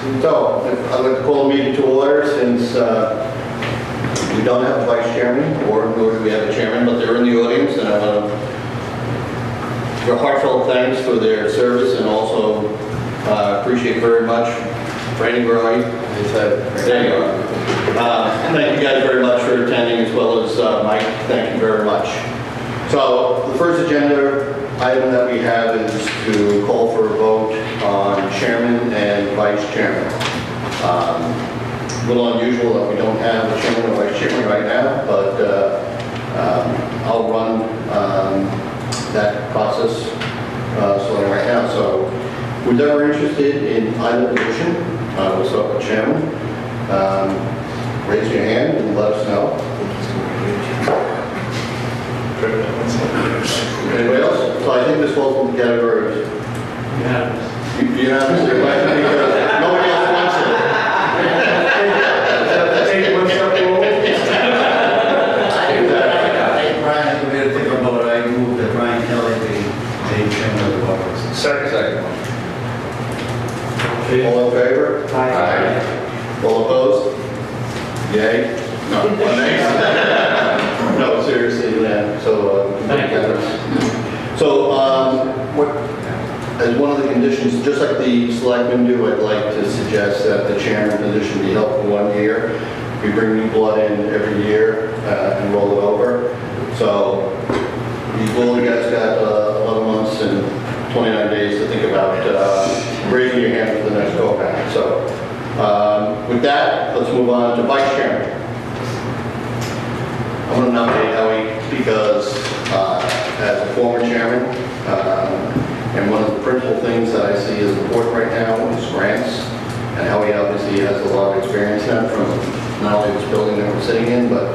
So, I'd like to call the meeting to order since we don't have a vice chairman, or nor do we have a chairman, but they're in the audience, and I want to give heartfelt thanks for their service, and also appreciate very much. Brandon, where are you? There you are. Thank you guys very much for attending, as well as Mike. Thank you very much. So, the first agenda item that we have is to call for a vote on chairman and vice chairman. A little unusual that we don't have a chairman or vice chairman right now, but I'll run that process starting right now. So, who's ever interested in either position, we'll start with chairman. Raise your hand and let us know. Anybody else? So I think this falls in the category of unanimous election because nobody else wants it. Take one step forward. Brian, I'm going to take a vote. I move that Brian Kelly be chairman of the Waterways. Second. All in favor? Aye. All opposed? Yay? No. One nay? No, seriously, yeah. So, Thank you. So, as one of the conditions, just like the selectmen do, I'd like to suggest that the chairman position be held for 1 year. We bring new blood in every year and roll it over. So, you guys got 11 months and 29 days to think about raising your hand for the next go-around. So, with that, let's move on to vice chairman. I'm going to nominate Howie because as a former chairman, and one of the principal things that I see is important right now is grants, and Howie obviously has a lot of experience in that from not only this building that we're sitting in, but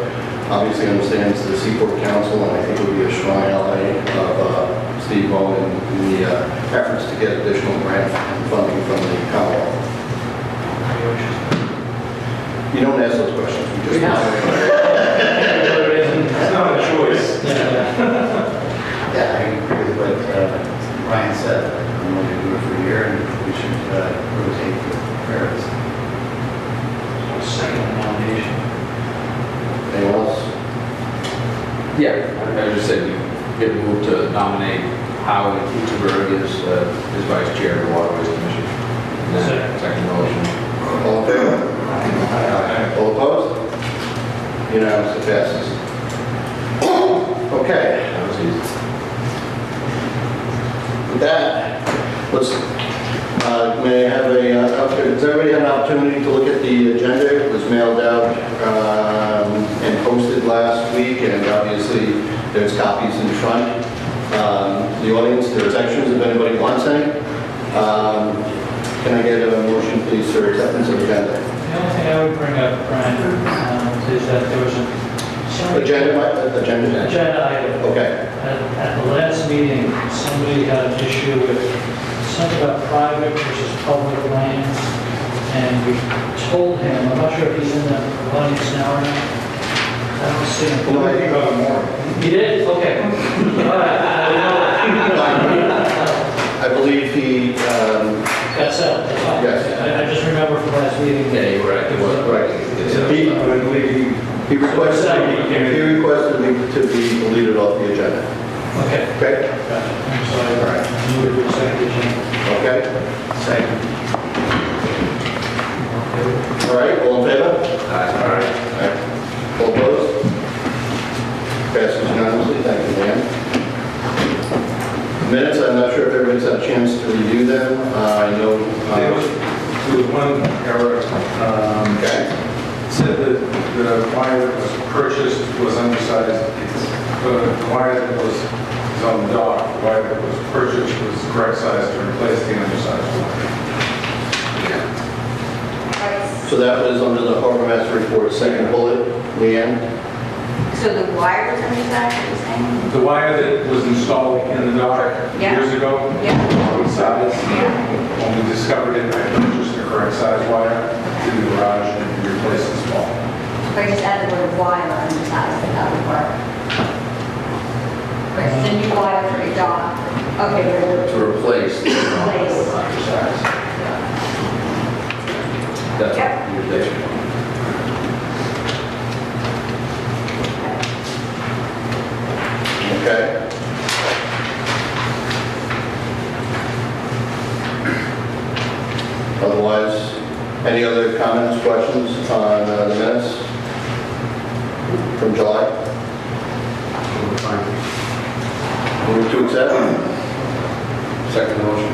obviously understands the Seaport Council, and I think would be a strong ally of Steve Bowen in the efforts to get additional grant funding from the Commonwealth. You don't ask those questions. You just It's not a choice. Yeah, I agree with what Brian said. I'm going to do it for a year, and we should rotate the affairs. Second nomination. Anyone else? Yeah, I would just say we get moved to nominate Howard Uterberg as vice chair of the Waterways Commission. And then second motion. All in favor? All opposed? Unanimous, it passes. Okay. That was easy. With that, let's, may I have does everybody have an opportunity to look at the agenda? It was mailed out and posted last week, and obviously there's copies in front. The audience, there's extras if anybody wants any. Can I get a motion, please, for acceptance of agenda? The only thing I would bring up, Brian, is that there was Agenda? agenda item. Okay. At the last meeting, somebody had an issue with something about private versus public land, and we told him, I'm not sure if he's in the audience now or not. I don't see him. No, I think about more. He did? Okay. All right. I believe he, Got settled, that's fine. Yes. I just remember from last meeting. Yeah, you were right. It was right. He requested me to be deleted off the agenda. Okay. Okay? Gotcha. I'm sorry. All right. Move to accept the agenda. Okay? Second. All right, all in favor? All right. All opposed? Passes unanimously. Thank you, Dan. Minutes, I'm not sure if everybody's had a chance to review them. I know. There was one error. Okay. Said that the wire that was purchased was undersized. The wire that was on the dock, the wire that was purchased was the correct size to replace the undersized wire. So that was under the Harbor Master Report, second bullet, Leanne. So the wire was undersized, are you saying? The wire that was installed in the dock Yeah. years ago, Yeah. wrong size. Yeah. When we discovered it, I purchased the correct size wire in the garage and replaced the small. If I just add the word wire undersized, that would work. Right, it's a new wire for a dock. Okay, we're To replace the Replace. undersized. Any other comments, questions on the minutes from July? Move to accept. Second motion.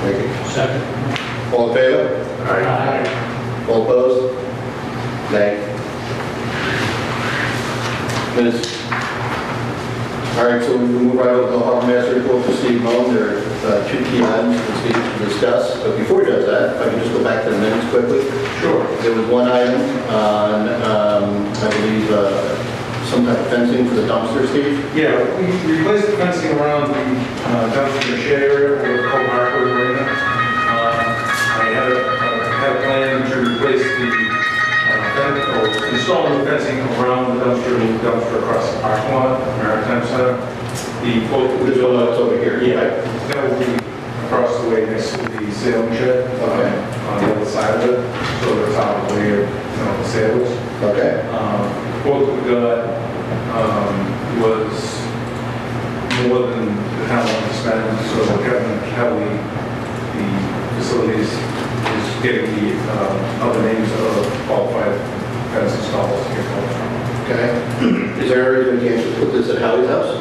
Thank you. Second. All in favor? Aye. All opposed? Nay. Minutes. All right, so we move right over to the Harbor Master report for Steve Moan. There are two key items for Steve to discuss. But before he does that, if I can just go back to the minutes quickly. Sure. There was one item on, I believe, some type of fencing for the dumpster, Steve? Yeah, we replaced the fencing around the dumpster shed area where the coal harbor arena. I had a plan to replace the install the fencing around the dumpster across the parking lot, Maritime Center. The quote was This one that's over here. yeah, that will be across the way next to the sailing shed Okay. on the other side of it, so the top of the way of the sailors. Okay. Quote we got was more than the town wanted to spend, so Kevin Kelly, the facilities, is getting the other names of qualified fence installers to get quotes from. Okay. Is there any chance to put this at Howie's house?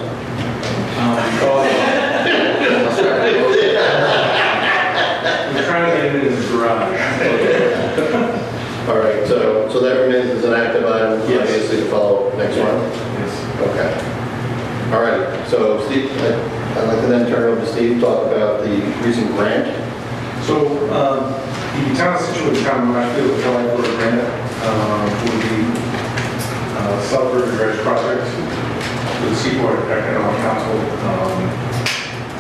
We're trying to get it in his garage. All right, so that remains as an active item, Yes. obviously, to follow next month? Yes. Okay. All right, so Steve, I'd like to then turn it over to Steve, talk about the recent grant. So, the town of Scituate, town of Marshfield, applied for a grant for the Southbridge Dredge project with the Seaport Economic Council.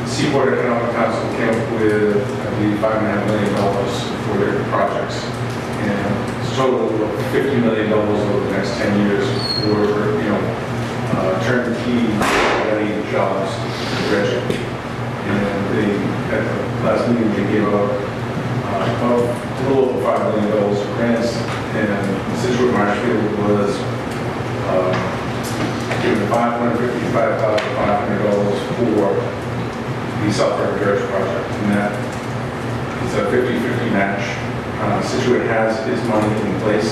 The Seaport Economic Council came up with, I believe, $5.5 million for their projects. And it's a total of $50 million over the next 10 years for, turnkey ready jobs for dredging. And they, at the last meeting, they gave out about a little over $5 million of grants, and Scituate Marshfield was given $555,500 for the Southbridge Dredge project, and that is a 50-50 match. Scituate has its money in place.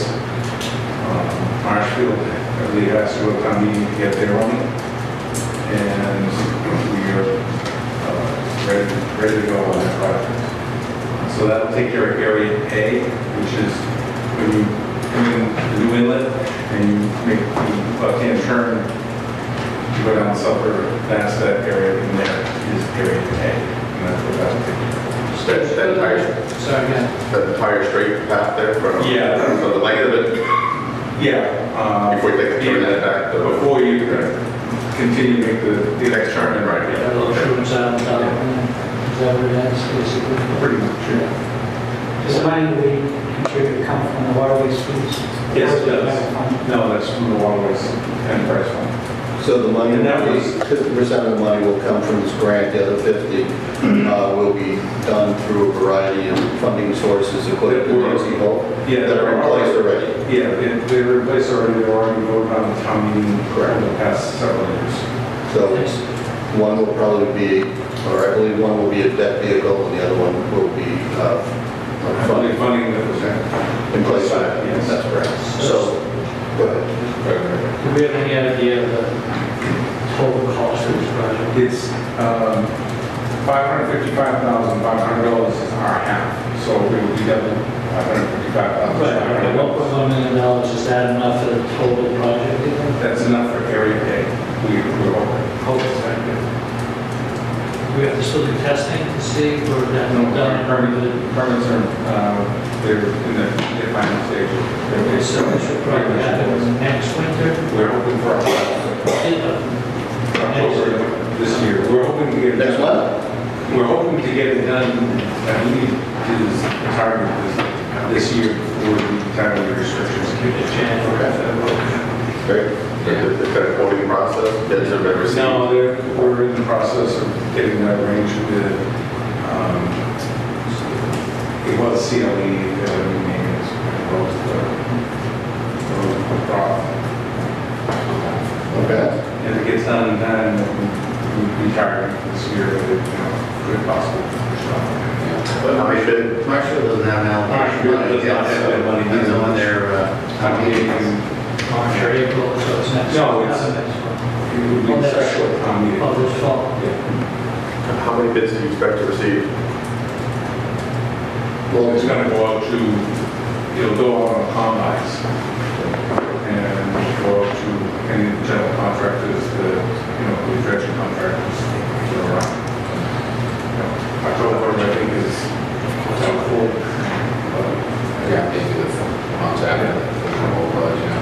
Marshfield, I believe, has to go to town meeting to get their money, and we are ready to go on that project. So that'll take care of Area A, which is when you come in the new inlet and you make the left-hand turn, you go down the Southbridge, that's that area in there is Area A, and that's what that'll take care of. That entire straight path there from Yeah. from the length of it Yeah. before you take the turn that back. Before you continue to make the Next turn, right? That little shooting sound, is that what it is, basically? pretty much, yeah. Does the money we contribute come from the waterways fees? Yes, it Or does. have a fund? No, that's from the Waterways Enterprise Fund. So the money, And that was- 50% of the money will come from this grant, the other 50 will be done through a variety of funding sources according to Nancy Holt Yeah, that are in place already. Yeah, they were in place already, they were already voted on the town meeting over the past several years. So one will probably be, or I believe one will be a debt vehicle and the other one will be funding Funding that was in place. Yes. That's correct. So, go ahead. Do we have any idea of the total cost of this project? It's $555,500 is our half, so we will be double $555,500. $1.1 million, is that enough for the total project? do you think? That's enough for Area A. We're hoping. We have to still do testing to see, or that No, done? permits are, they're in the final stages. Okay, so it should probably happen next winter. We're hoping for October this year. We're hoping to get it Next done. month? We're hoping to get it done, I believe, is the target is this year before the time of the restrictions kick in. Great. It's been a quoting process, bids have been received. No, we're in the process of getting that arranged with, it was CLE, the name is, Okay. if it gets done in time, we'll be targeting this year, good possible. But how many bids? Marshfield doesn't have an allocation. Marshfield does not have that money. It's on their, town meeting. March or April, so it's next. No, it's- next one. It would be special at town meeting. Oh, this fall. How many bids do you expect to receive? Well, it's gonna go out to, it'll go out on combines. And go out to any general contractors, the dredging contractors that are around. October, I think, is full. Yeah, maybe the months after that, for the whole budget,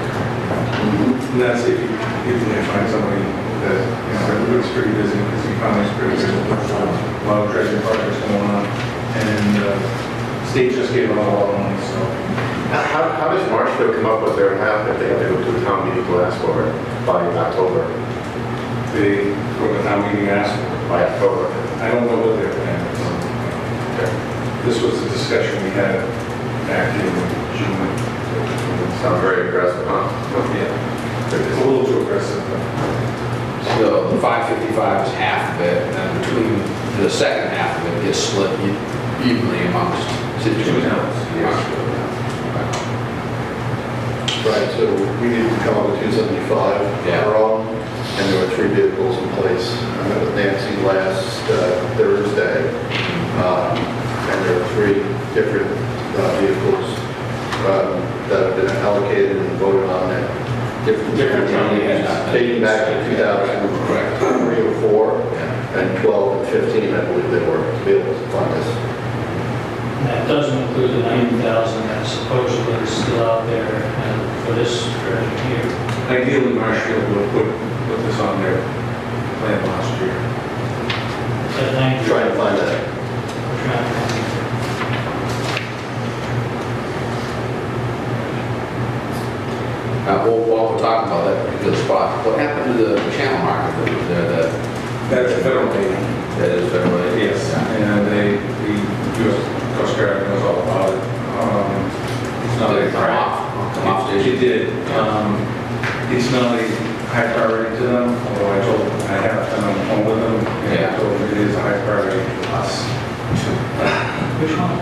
And that's if you can find somebody that, everybody's pretty busy, because the economy's pretty busy. A lot of dredging projects going on, and state just gave out a lot of money, so. How does Marshfield come up with their half if they have to go to a town meeting to ask for it by October? They, for the town meeting asked, By October? I don't know what their plan is. This was a discussion we had back in June. Sounds very aggressive, huh? Yeah. It's a little too aggressive, but So the 555 is half of it, and then between the second half of it gets split evenly amongst Scituate towns. Right, so we needed to come up with 275 Yeah. on our own, and there were 3 vehicles in place. I met with Nancy last Thursday, and there are 3 different vehicles that have been allocated and voted on at different times, dating back to 2003 or 4, and 12 and 15, I believe they were, to be able to fund this. And that doesn't include the 90,000 that's supposedly still out there for this dredging here. ideally Marshfield would put this on their plan last year. At 90. Trying to find that. We're trying to- While we're talking about that particular spot, what happened to the channel marker that was there That's a federal aid. that is federal aid? Yes, and the U.S. Coast Guard knows all about it. It's not Did a it come off? Come off It station? did. It's not a high priority to them, although I have been on the phone with them, and I told them it is a high priority to us. Which one?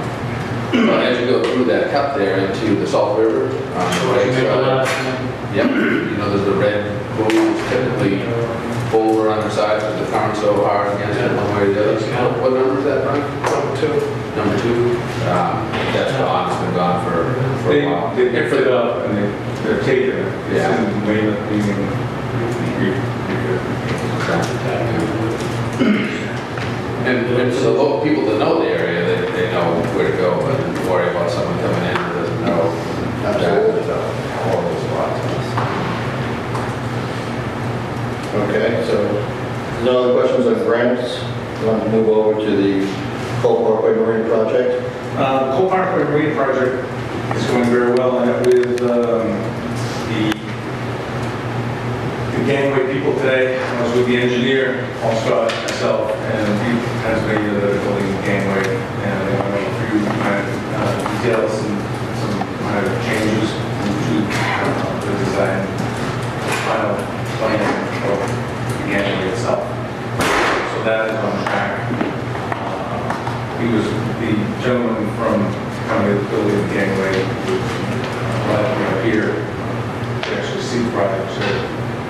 Well, as you go through that cut there into the Salt River, on the right Remember the side, last one? yep, you know, there's the red buoys typically over on the side because the current's so hard against it one way or the other. What number is that, Brian? Number 2. Number 2? That's gone, it's been gone for a while. They picked it up and they're taking it. It's Yeah. in Weymouth, meaning And for the local people that know the area, they know where to go, but worry about someone coming in who doesn't know. Absolutely. Horrible spots. Okay, so no other questions on grants? Want to move over to the Cole Parkway Marine Project? Cole Parkway Marine Project is going very well. I met with the gangway people today. I was with the engineer, Paul Scott, myself, and he has made the building gangway. And they went over a few minor details and some minor changes to the design, final plan of the gangway itself. So that is on track. He was the gentleman from County Building the Gangway, glad to be here to actually see the project, to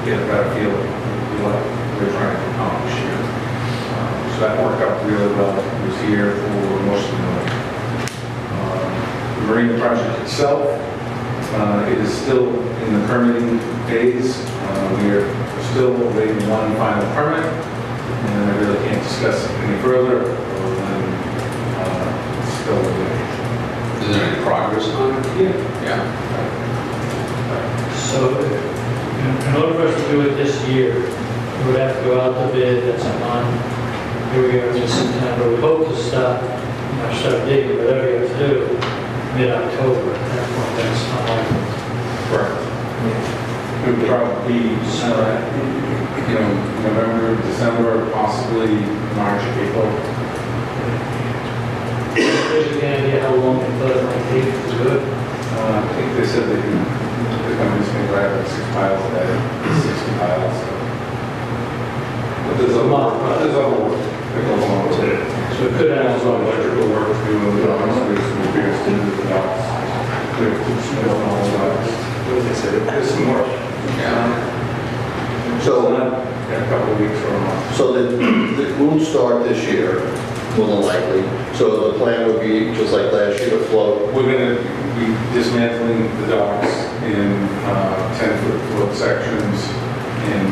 get a better feel of what we're trying to accomplish here. So that worked out really well. He was here for most of the night. The marine project itself, it is still in the permitting phase. We are still awaiting one final permit, and I really can't discuss it any further. Still awaiting. Is there any progress on it? Yeah. So in order for us to do it this year, we would have to go out to bid, that's a month. Here we are in September, we hope to start digging, whatever you have to do, mid-October. At that point, that's not likely. Correct. It would probably be, November, December, possibly March, April. There's any idea how long the flood might take, it's good. I think they said the company's going to grab like 6 piles a day, 60 piles. But there's a lot, there's other work. that goes along with it. So it could And have, also electrical work to do in the docks, there's some repairs to do with the docks. Clear through snow and all that. There's some work. So, In a couple of weeks or a month. so it won't start this year, more than likely. So the plan would be, just like last year, to float. We're going to be dismantling the docks in 10-foot sections and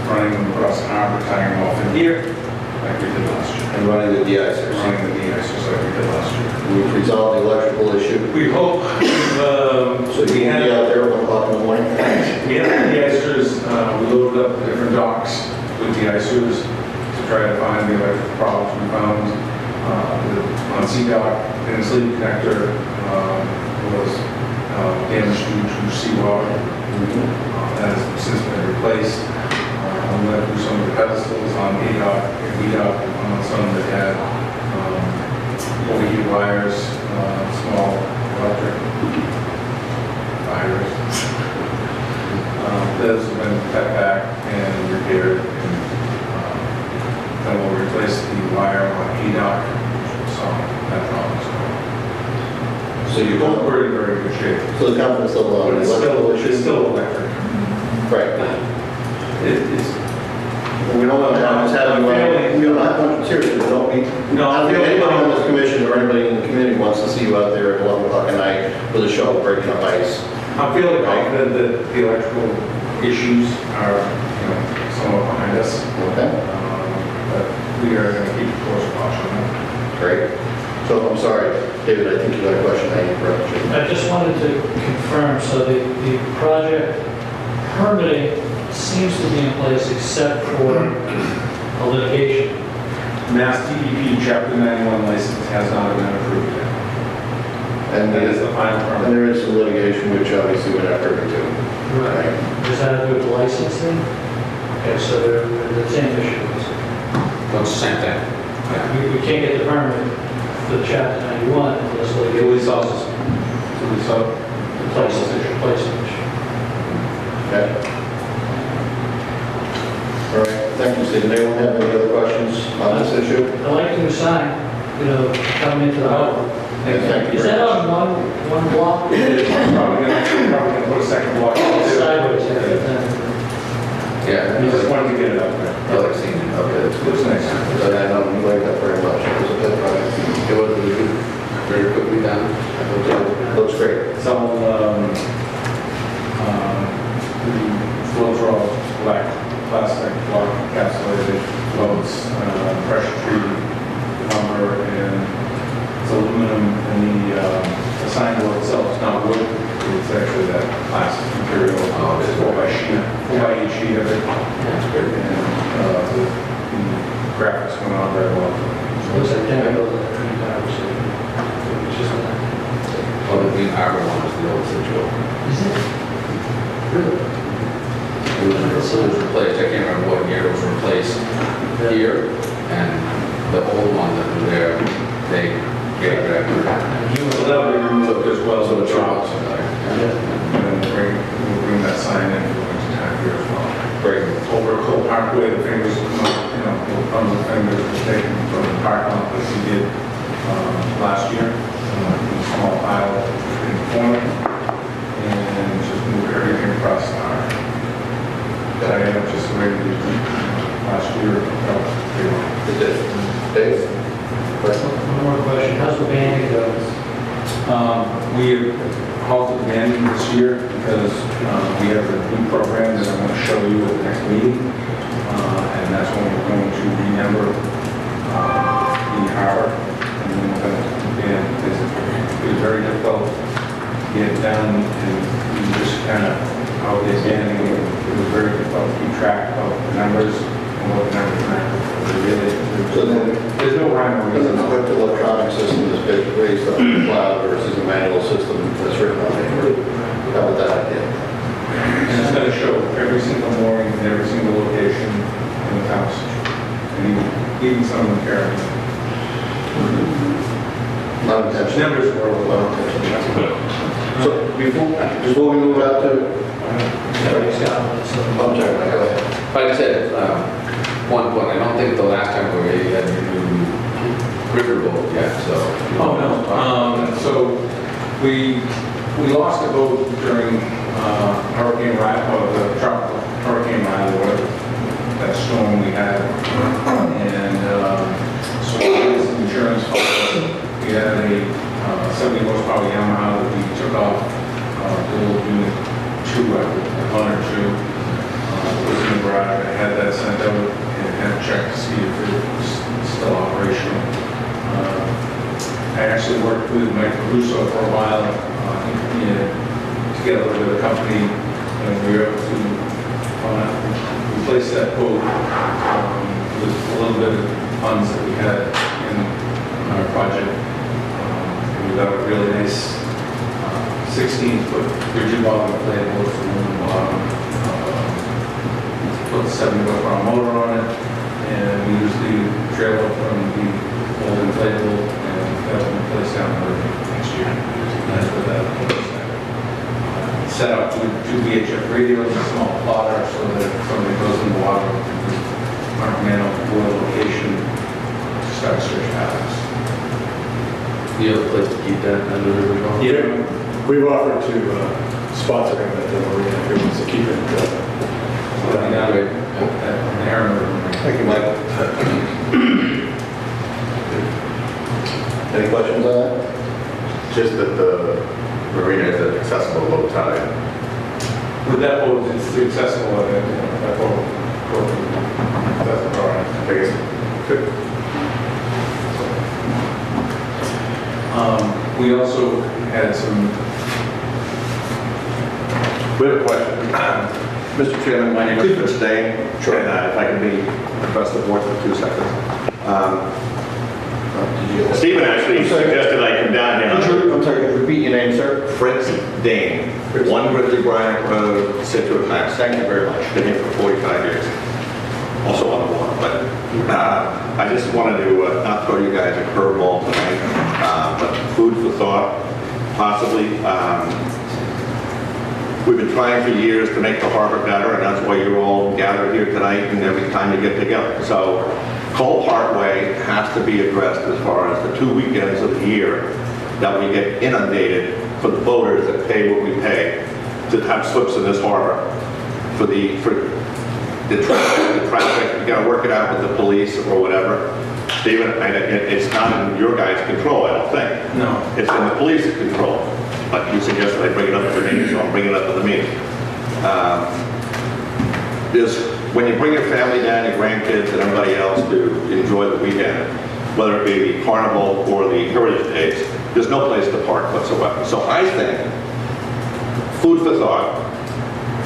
running them across the harbor, tying them off in here, like we did last year. And running the de-icers. Running the de-icers like we did last year. We've resolved the electrical issue. We hope, So you can be out there at 1 o'clock in the morning? we have the de-icers, we loaded up the different docks with de-icers to try to find the electrical problems we found. On Sea Dock, in the sleeve connector was damaged due to seawater. That has since been replaced. We went through some of the pedestals on A Dock and B Dock, some that had overheated wires, small electric wires. Those have been cut back and repaired. And then we'll replace the wire on A Dock, which was that problem. So you don't, We're in very good shape. so the confidence level on But the it's electrical still, issue? it's still electric. Right. It's, We don't want to have we don't have, seriously, we don't need, No, I don't think anybody on this commission or anybody in the community wants to see you out there at 11 o'clock at night with a shovel breaking up ice. I'm feeling confident that the electrical issues are, somewhat behind us. Okay, But we are going to keep a close watch on that. great. So I'm sorry, David, I think you got a question, I interrupted you. I just wanted to confirm, so the project permitting seems to be in place except for a litigation. Mass DEP Chapter 91 license has not been approved yet. And That is the final and permit. there is some litigation, which obviously we're not privy to. Right. Does that have to do with licensing? Okay, so they're the same issues. Well, it's the same thing. We can't get the permit for the chapter 91 unless It litigation. was also, Placement issue. Okay. All right, thank you, Stephen. Anyone have any other questions on this issue? I like the new sign, coming into the harbor. Yes, thank you Is very that much. on one block? probably going to put a second block. Sideways, Yeah. We just wanted to get it up there. I like seeing it. Okay, that's good. Looks nice. But I know you like that very much. It was a good project. It was really good, very quickly done. Looks great. It's all, the floats are all black, plastic, block encapsulated floats, pressure treated lumber, and it's aluminum, and the signboard itself is not wood, it's actually that plastic material. Oh, it is. 4x8 sheet of it. That's good. And the graphics went on very well. Looks like chemical. It's just like- Well, the Green Harbor one was the old Scituate. Is it? Really? It was replaced, I can't remember what year it was replaced here, and the old one that was there, they gave it back. So that will be removed as well, so So the the drops. drops are like, And then we'll bring that sign in for winter time here as well. Great. Over Cole Parkway, the fingers, from the fingers were taken from the parking lot that we did last year. A small pile in the corner, and just move everything across the harbor. That I have just the way we did last year. It did. Dave? Question? One more question, how's the banding go? We halted the banding this year because we have a new program that I'm going to show you at the next meeting. And that's when we're going to renumber the harbor. And then we're going to band, because it was very difficult to get it done, and we just kind of, how it is banding, it was very difficult to keep track of the numbers and what the numbers meant. So then, There's no rhyme or an reason. equipped electronic system is based on the cloud versus a manual system that's written on paper. How would that idea? And it's going to show every single mooring and every single location in the house. And even some of the carriers. Not intentional. Numbers were Not intentional. So before we move out to, Scott, so- I'm sorry, Mike, go ahead. like I said, one point, I don't think the last time we were here, you had your new riverboat yet, so. Oh, no. So we lost a boat during Hurricane Riley, or the tropical Hurricane Riley, whatever, that storm we had. And so we had some insurance policy. We had a 70 horsepower Yamaha that we took off the old unit 2, a Hunter 2. It was in the garage. I had that sent out and had checked to see if it was still operational. I actually worked with Mike Russo for a while, together with a company, and we were able to replace that boat with a little bit of funds that we had in our project. And we got a really nice 16-foot rigid bottom inflatable from the bottom. Put the 70 horsepower motor on it, and we used the trailer from the old inflatable, and that will be placed down the road next year. That's what that was. Set up with 2 VHF radios, a small plotter, so that if somebody goes in the water, our man on the board location to start search patterns. You have a place to keep that under the river? Yeah, we've offered to sponsor him at the marina if he wants to keep it. Thank you, Michael. Any questions on that? Just that the marina is accessible low tide. With that boat, it's accessible, that boat. That's all right. I guess, good. We also had some, We have a question. Mr. Chairman, my name is Chris Dane. Sure. And if I can be address the board for 2 seconds. Stephen actually suggested I come down here. I'm sorry, repeat your name, sir. Fritz Dane, 1 Grizzly Bryant Road, Scituate, Mass. Thank you very much. Been here for 45 years. Also on the water, but I just wanted to not throw you guys a curveball tonight, but food for thought, possibly. We've been trying for years to make the harbor better, and that's why you're all gathered here tonight and every time you get together. So Cole Parkway has to be addressed as far as the 2 weekends of the year that we get inundated for the boaters that pay what we pay to have slips in this harbor. For the traffic, you gotta work it out with the police or whatever. Stephen, it's not in your guys' control, I don't think. no. It's in the police's control. But you suggested I bring it up at the meeting, so I'm bringing it up at the meeting. When you bring your family down, your grandkids and everybody else to enjoy the weekend, whether it be the carnival or the heritage days, there's no place to park whatsoever. So I think, food for thought,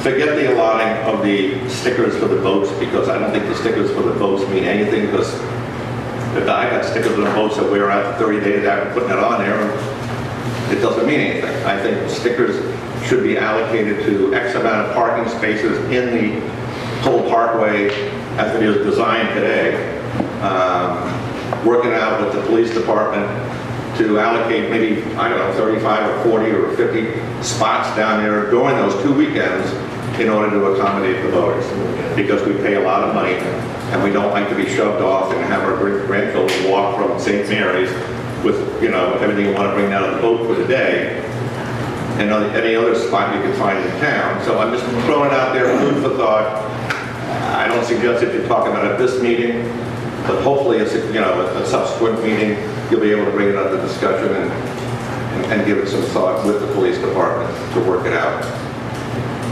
forget the allotting of the stickers for the boats, because I don't think the stickers for the boats mean anything, because if I got stickers on the boats that wear out for 30 days after putting it on there, it doesn't mean anything. I think stickers should be allocated to X amount of parking spaces in the Cole Parkway as it is designed today. Working out with the police department to allocate maybe, I don't know, 35 or 40 or 50 spots down there during those 2 weekends in order to accommodate the boaters. Because we pay a lot of money and we don't like to be shoved off and have our grandchildren walk from St. Mary's with, everything you want to bring down on the boat for the day, and any other spot you can find in town. So I'm just throwing it out there, food for thought. I don't suggest that you're talking about it at this meeting, but hopefully it's, a subsequent meeting, you'll be able to bring it up to discussion and give it some thought with the police department to work it out.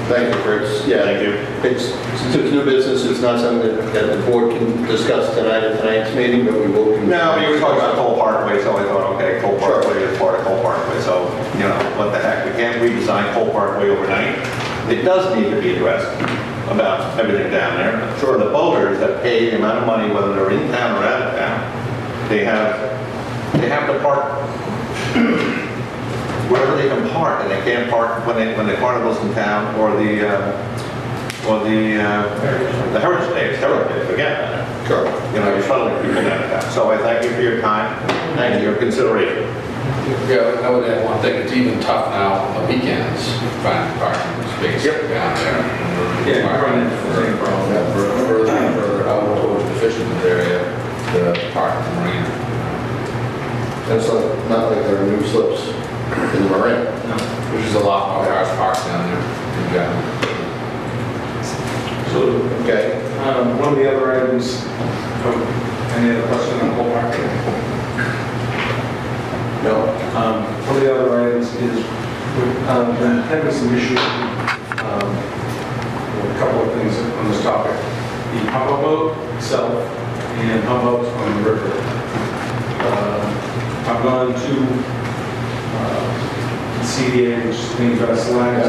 Thank you, Fritz. Yeah, Thank you. Since it's new business, it's not something that the board can discuss tonight at tonight's meeting, but we will. No, you were talking about Cole Parkway, so I thought, okay, Cole Parkway is part of Cole Parkway, so, what the heck, we can't redesign Cole Parkway overnight. It does need to be addressed about everything down there. For the boaters that pay the amount of money, whether they're in town or out of town, they have to park wherever they can park, and they can't park when the carnival's in town or the heritage days, forget that. Sure. You're shuttling people down to town. So I thank you for your time and your consideration. Yeah, I would add one thing, it's even tough now on the weekends, finding parking space down there. Yeah, you run into the same problem. Further out towards fisherman's area, the park and marina. It's not like there are new slips in the marina. Which is a lot more cars parked down there in general. So, Okay. one of the other items, any other question on the whole market? No. One of the other items is, we're having some issues, a couple of things on this topic. The pump out boat itself and pump outs on the river. I've gone to CDA, which is Clean Vessel Act,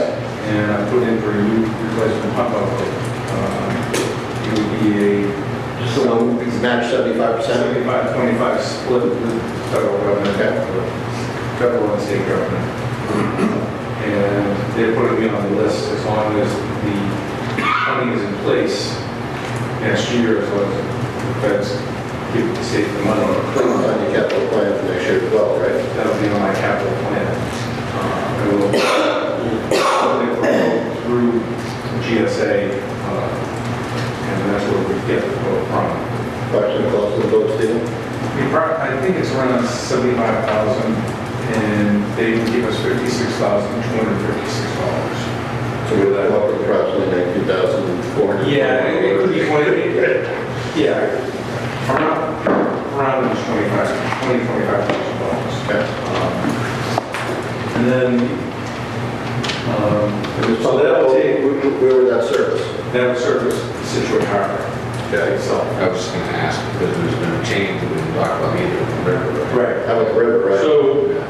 and I put in for a new replacement pump out boat. It would be a So it's match 75%? 75-25 split with federal government, federal and state government. And they're putting me on the list as long as the funding is in place next year, as long as the feds give the state the money. Please on your capital plan for next year as well, right? That'll be on my capital plan. And we'll through GSA, and that's where we get the vote from. Question close to the vote, Stephen? I think it's around 75,000, and they can give us $56,256. So we're that up to approximately $19,400. Yeah, it could be 20. Yeah, around $25,000. Okay. And then, So that'll take, where would that service? that would service Scituate Harbor. Okay. So, I was just gonna ask, because there's been a change, we didn't talk about either of the river, right? right. How about the river, right? So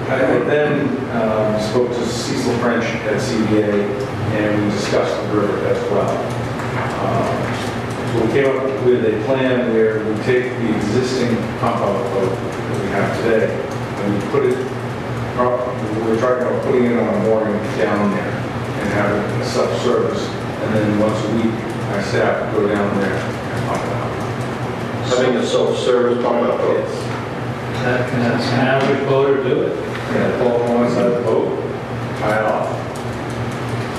I then spoke to Cecil French at CBA, and we discussed the river as well. So we came up with a plan where we take the existing pump out boat that we have today, and we put it, we're talking about putting it on a mooring down there and have it a self-service, and then once a week, my staff would go down there and pump it out. Having a self-service pump out boat. Can an average boater do it? Yeah, pull on one side of the boat, tie it off.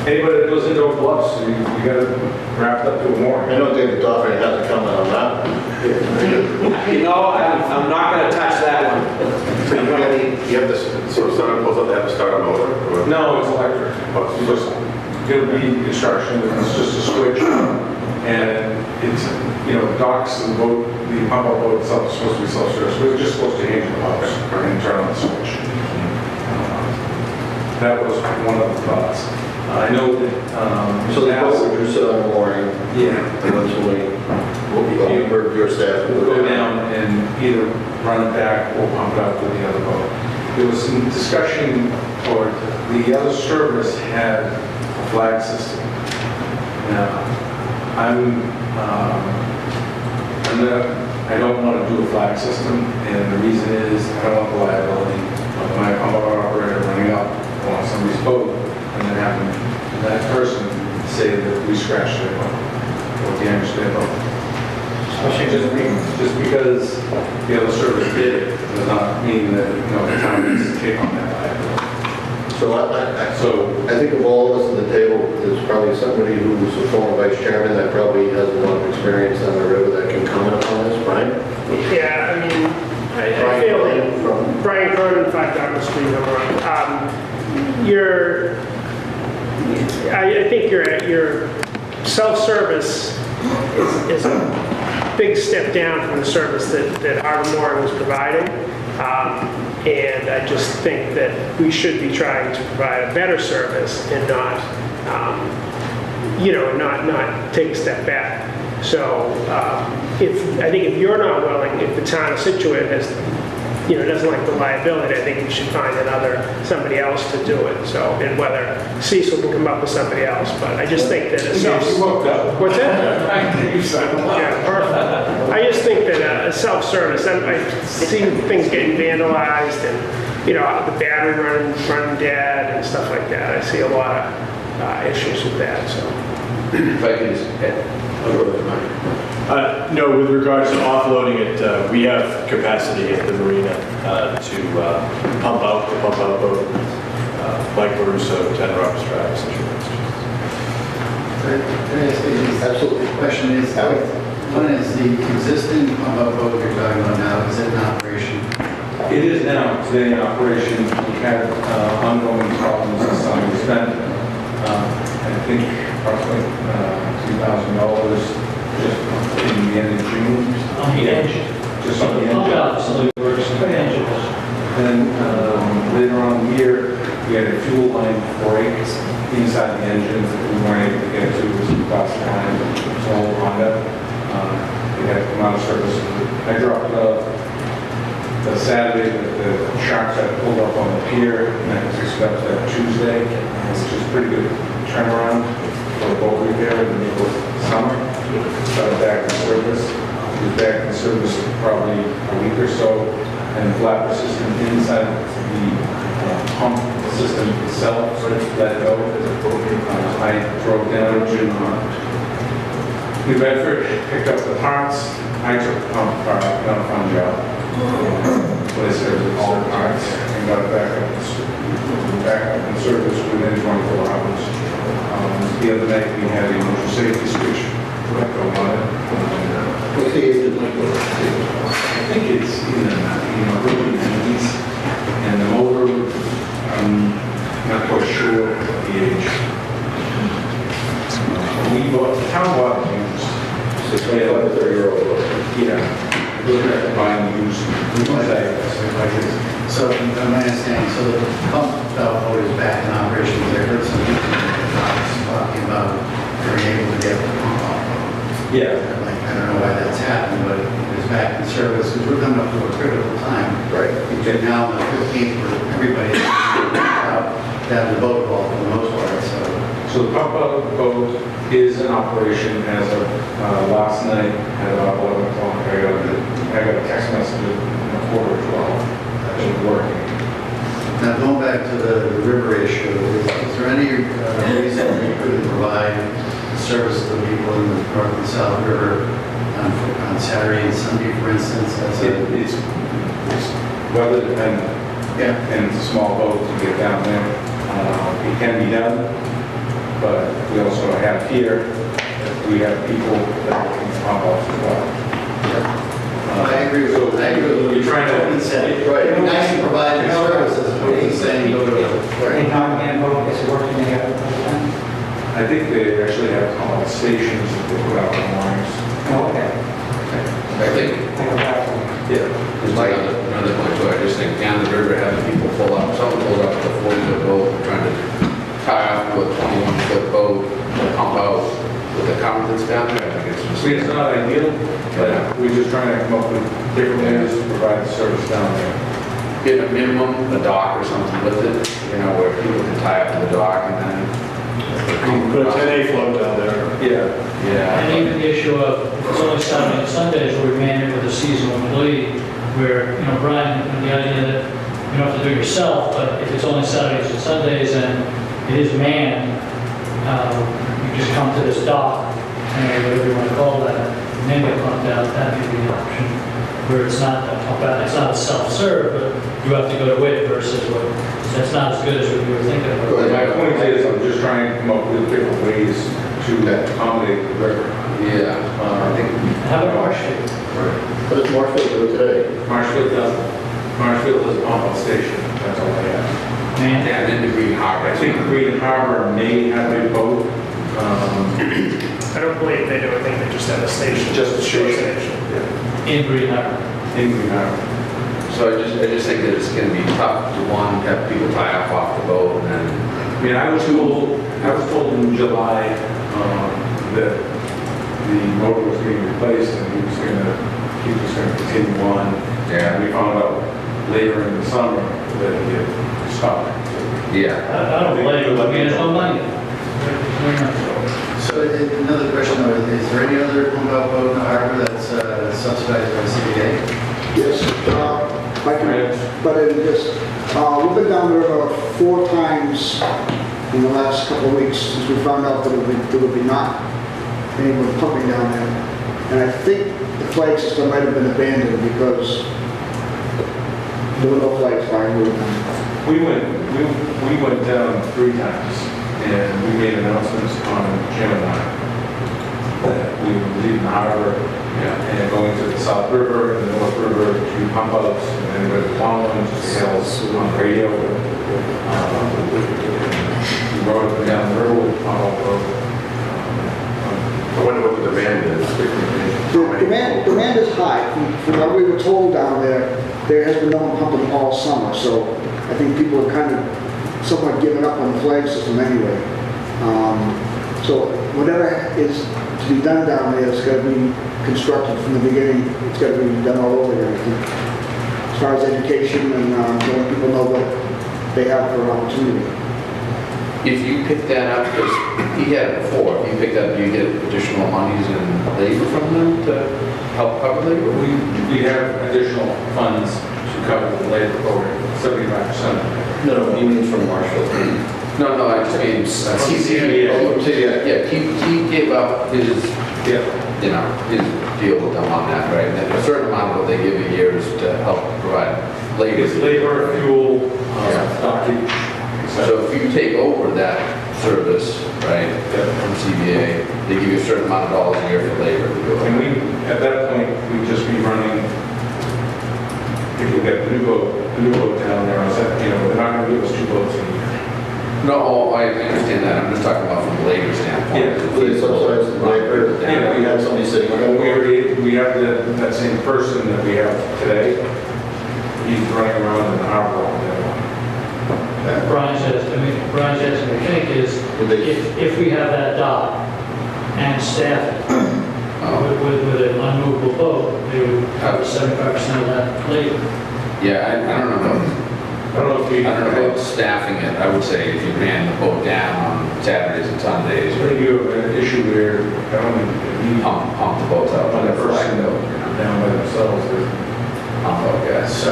Anybody that goes into a bluff, so you gotta wrap it up to a I mooring. know David Daugherty has a comment on that. You know, I'm not gonna touch that one. So you have this, so if someone pulls up, they have to start a motor? Or- No, it's electric. You just, it'll be instruction, it's just a switch. And it's, the docks, the boat, the pump out boat itself is supposed to be self-service. We're just supposed to change the house and turn on the switch. That was one of the thoughts. I know that, So the boat would just sit on the mooring, yeah. and once a week, your staff We'll will go down and either run it back or pump it out with the other boat. There was some discussion, or the other service had a flag system. Now, I don't want to do a flag system, and the reason is I don't want the liability of my pump out operator running up on somebody's boat and then having that person say that we scratched their boat or damaged their boat. Just because the other service did it does not mean that, the town needs to take on that liability. So I think of all of us at the table, there's probably somebody who's a former vice chairman that probably has a lot of experience on the river that can comment on this, Brian? Yeah, I mean, I feel like Brian Cronin, 5 Douglas Street, number 1. I think your self-service is a big step down from the service that Harbor Mooring was providing. And I just think that we should be trying to provide a better service and not, not take a step back. So I think if you're not willing, if the town of Scituate doesn't like the liability, I think you should find somebody else to do it. So, and whether Cecil can come up with somebody else, but I just think that what's that? Yeah, perfect. I just think that a self-service, I've seen things getting vandalized and, the battery running dead and stuff like that. I see a lot of issues with that, so. If I can just, No, with regards to offloading it, we have capacity at the marina to pump out the pump out boat, Mike Caruso, 10 Roberts Drive, Central. Absolutely. The question is, One is the existing pump out boat you're talking about now, is it in operation? It is now today in operation. We had ongoing problems this summer. We spent, I think, approximately $2,000 just in the end of June. On the engine. Just on the Pump engine. out facility works, the engine was. Then later on in the year, we had a fuel line break inside the engine that we weren't able to get to. It was across the line, it's an old Honda. We had to come out of service. I dropped the Saturday that the sharks had pulled up on the pier, and I picked up that Tuesday, which is a pretty good turnaround for the boat repair in the middle of summer. Got it back in service. It was back in service probably a week or so, and the flapper system inside the pump system itself sort of let go. I drove down to New Bedford, picked up the parts. I took the pump apart, not a fun job. But I said all the parts and got it back up in service within 24 hours. The other night we had a motor safety switch put up on it. What's the age of the motor? I think it's in the early 90s, and the motor, I'm not quite sure the age. The town bought it used. It's 25 to 30-year-old. Yeah, we're going to buy and use. So, my understanding, so the pump out boat is back in operation. There heard some talking about being able to get the pump out. Yeah. Like, I don't know why that's happened, but it's back in service, because we're coming up to a critical time. Right. Because now on the 15th, where everybody is out to have the boat all for the most part, so. So the pump out boat is in operation as of last night at about 11 o'clock. I got a text message at 11:15. It was working. Now, going back to the river issue, is there any reason we couldn't provide service to the people in the North and South River on Saturday and Sunday, for instance? It's weather dependent. Yeah. And it's a small boat to get down there. It can be done, but we also have here, we have people that can pump off as well. I agree with you. You're trying to- What he said. Right. It'd be nice to provide the services, what he's saying, go to the. And how again, boat is working together all the time? I think they actually have pump out stations that they put out on lines. Oh, okay. I think, I go back to them. Yeah. there's another point too, I just think down the river, having people pull up, someone pulled up with a 40-foot boat, trying to tie off to a 21-foot boat, to pump out with the current that's down there, I think it's just. It's not ideal, but we're just trying to come up with different ways to provide the service down there. Get a minimum, a dock or something with it, where people can tie up to the dock and then. Put a 10A float down there. Yeah. Yeah. And even the issue of, it's only Saturday and Sundays where we man it with a seasonal employee, where, Brian, the idea that you don't have to do it yourself, but if it's only Saturdays and Sundays and it is manned, you just come to this dock, and whatever you want to call that, and then get pumped out, that may be an option, where it's not a pump out, it's not a self-serve, but you have to go to it versus what, that's not as good as what you were thinking about. My point is, I'm just trying to come up with different ways to accommodate the river. Yeah. I think How about Marshfield? What does Marshfield do today? Marshfield doesn't. Marshfield is a pump out station, that's all they have. Man, Yeah, and then the Green Harbor. I think Green Harbor may have a boat. I don't believe they do. I think they just have a station. Just a shore station. Yeah. in Green Harbor. In Green Harbor. So I just think that it's going to be tough to have people tie off the boat and then. I mean, I was told in July that the motor was being replaced and he was going to continue on. Yeah. We found out later in the summer that he had stopped. Yeah. I don't blame you, I mean, there's no money. So another question, though, is there any other pump out boat in the harbor that's subsidized by the CBA? Yes, I can, but it is, we've been down the river 4 times in the last couple of weeks since we found out that there would be not anyone pumping down there. And I think the flag system might have been abandoned because there were no flags flying over them. We went down 3 times and we made announcements on Channel 9. We would leave the harbor and going to the South River and the North River to pump outs, and then go to Longland, to sales on the radio. We rode up and down the river with pump out road. I wonder what the demand is. Demand is high. From what we were told down there, there has been no one pumping all summer, so I think people have kind of somewhat given up on the flag system anyway. So whatever is to be done down there is got to be constructed from the beginning. It's got to be done all over again, I think. As far as education and letting people know what they have for an opportunity. If you pick that up, because he had it before, if you pick that, do you get additional monies and labor from them to help cover labor? We have additional funds to cover the labor program, 75%. No, he means from Marshall. No, I just mean, he gave up his, you know, his deal with them on that, right? And a certain amount of what they give a year is to help provide labor. It's labor, fuel, stockage. So if you take over that service, right, from CBA, they give you a certain amount of dollars a year for labor to do it. And we, at that point, we'd just be running, if we get the new boat down there, you know, they're not going to give us 2 boats a year. No, I understand that. I'm just talking about from a labor standpoint. Yeah, they subsidize the labor. Yeah. We had somebody sitting on We have that same person that we have today. He's running around in the harbor all day long. Brian's asking, I think, is if we have that dock and staff it with an unmovable boat, they would have 75% of that labor. Yeah, I don't know. I don't know about staffing it. I would say if you ran the boat down on Saturdays and Sundays, I think you have an issue where pump the boats out. on the person down by themselves. So,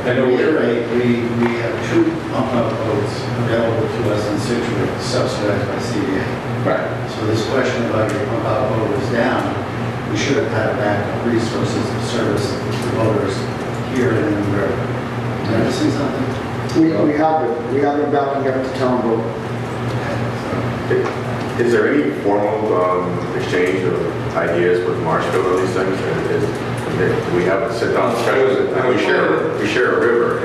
I know we have 2 pump-out boats available to us in Scituate, subsidized by CDA. Right. So this question about your pump-out boat is down, we should have had backup resources to service the boaters here and in the river. Am I missing something? We have been backing up the town boat. Is there any formal exchange of ideas with Marshfield on these things? Do we have a sit-down discussion? We share a river.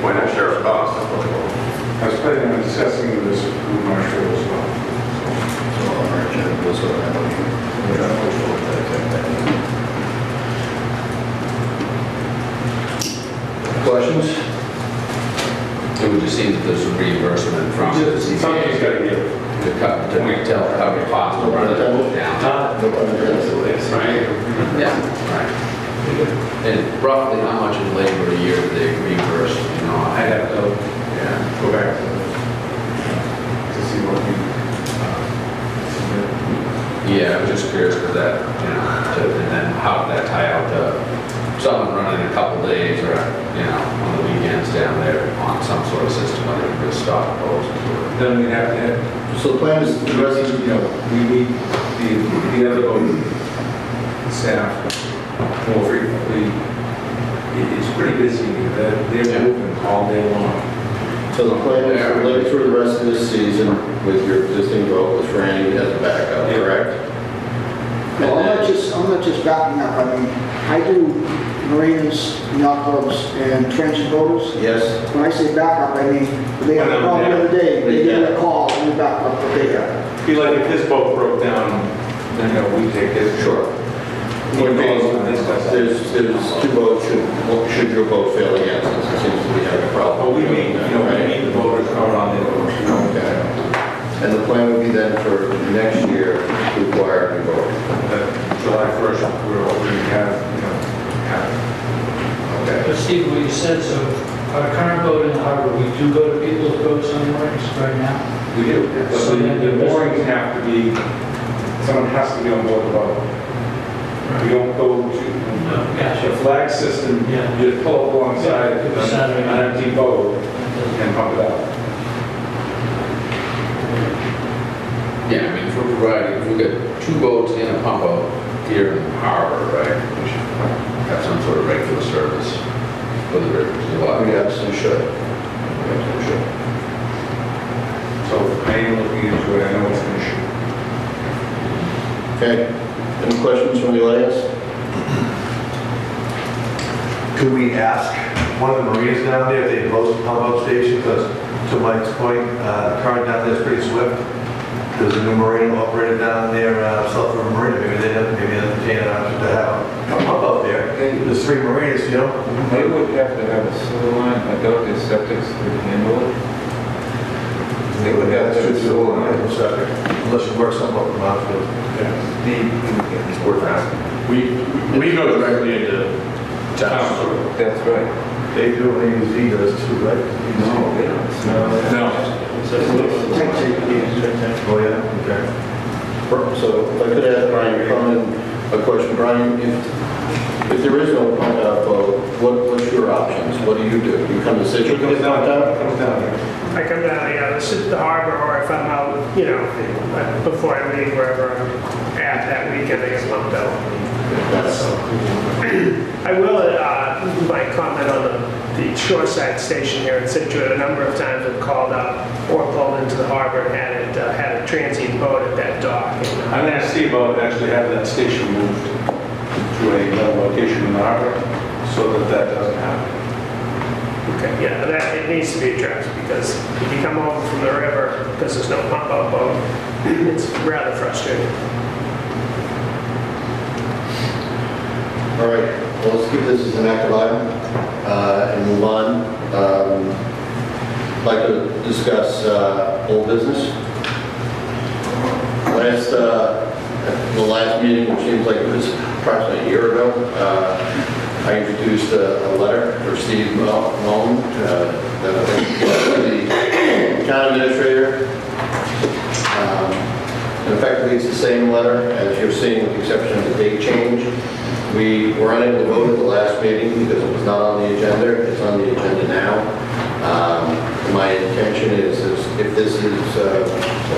Why not share a cost? I was planning on discussing this with Marshall as well. Questions? It would just seem that there's some reimbursement from the CBA. Something's got to give. To cover the cost of running the boat down. Right? Yeah, right. And roughly how much in labor a year do they reimburse, you know? I'd have to go back to see what we Yeah, I was just curious because that, you know, and then how did that tie out to someone running a couple days or, you know, on the weekends down there on some sort of system, whether it was stock boats or. then we'd have to have, So the plan is the rest of, you know, we need the other boat staff more frequently. It's pretty busy. They're moving all day long. So the plan is to live through the rest of this season with your existing boat with Randy as a backup, correct? Well, I'm not just backing up. I mean, I do marinas, yacht clubs, and transient boaters. Yes. When I say backup, I mean, when they have a problem of the day, they get a call and we back up what they have. Be like if his boat broke down, then, you know, we take it. Sure. There's 2 boats, should your boat fail again, since it seems to be having a problem. But we meet, you know, we meet the boaters out on the boat. Okay. And the plan would be then for next year to acquire a new boat. July 1st, we're already have, you know, But Steve, what you said, so our current boat in the harbor, we do go to people's boats on moorings right now? we do. But So the moorings have to be, someone has to be on board the boat. We don't go to Gotcha. the flag system, Yeah. you just pull up alongside Yeah. an empty boat and pump it out. Yeah, I mean, if we're providing, if we've got 2 boats and a pump out here in the harbor, right? We should have some sort of regular service for the rivers. We absolutely should. So I am looking into it, I know it's an issue. Okay. questions from the audience? Could we ask one of the marinas down there if they post a pump-up station? Because to Mike's point, the current down there is pretty swift. There's a new marina operator down there, south of Marina. Maybe they don't entertain an option to have a pump up there. There's 3 marinas, you know? They would have to have a sewer line. I doubt their septics could handle it. They would have to have a sewer line. Unless you work something up in Marshfield. It's worth asking. We go directly into town. That's right. They do, AZ does too, right? No, they don't. No. Oh, yeah, okay. So if I could ask Brian a question. Brian, if there is no pump out boat, what's your options? What do? You come to Scituate? Comes down here. I come down, this is the harbor, or if I'm out, before I leave wherever I'm at that weekend, I get pumped out. I will, my comment on the shoreside station here in Scituate, a number of times I've called up or pulled into the harbor and had a transient boat at that dock. I'm going to see about actually having that station moved to another location in the harbor so that doesn't happen. Okay, yeah, it needs to be addressed because if you come over from the river because there's no pump out boat, it's rather frustrating. All right, well, let's keep this as an active item and move on. I'd like to discuss old business. The last meeting, which seems like it was approximately a year ago, I introduced a letter for Steve Mullen, the town administrator. And effectively, it's the same letter as you're seeing with the exception of the date change. We were unable to vote at the last meeting because it was not on the agenda. It's on the agenda now. My intention is if this is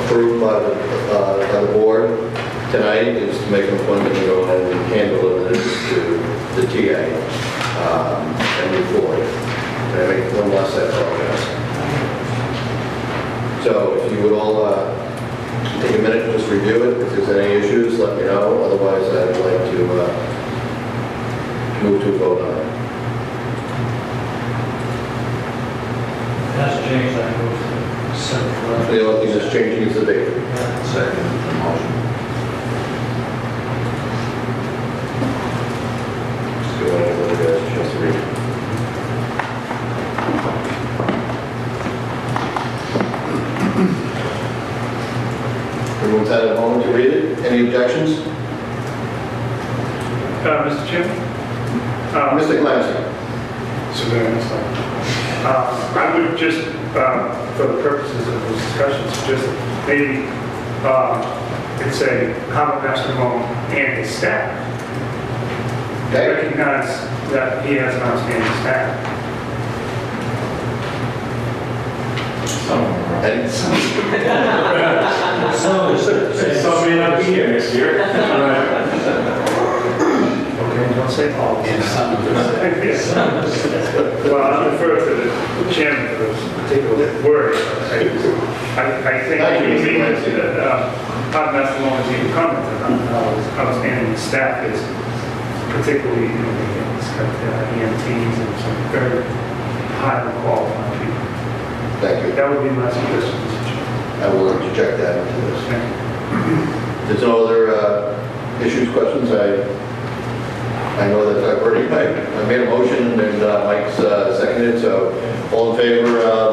approved by the board tonight, is to make an appointment to go ahead and handle it to the TA and move forward. Can I make one last set of So if you would all take a minute to just review it. If there's any issues, let me know. Otherwise, I'd like to move to a vote on it. That's changed, I move to set The only thing that's changing is the date. Second motion. Just go ahead and let you guys a chance to read it. Everyone's had a moment to read it. Any objections? Mr. Chairman? Mr. Clancy. I would just, for the purposes of this discussion, suggest maybe it's a Harbor Master Mullen and his staff. Okay. Recognize that he has an outstanding staff. Some may not be here next year. Okay, don't say all. Well, I'll defer to the chairman for this particular word. I think Harbor Master Mullen has even commented on how his outstanding staff is, particularly, he's got EMTs and some very highly qualified people. Thank you. That would be my suggestion, Mr. Chairman. I will interject that into this. Thank you. There's no other issues, questions? I know that I've already I made a motion and Mike's seconded, so all in favor of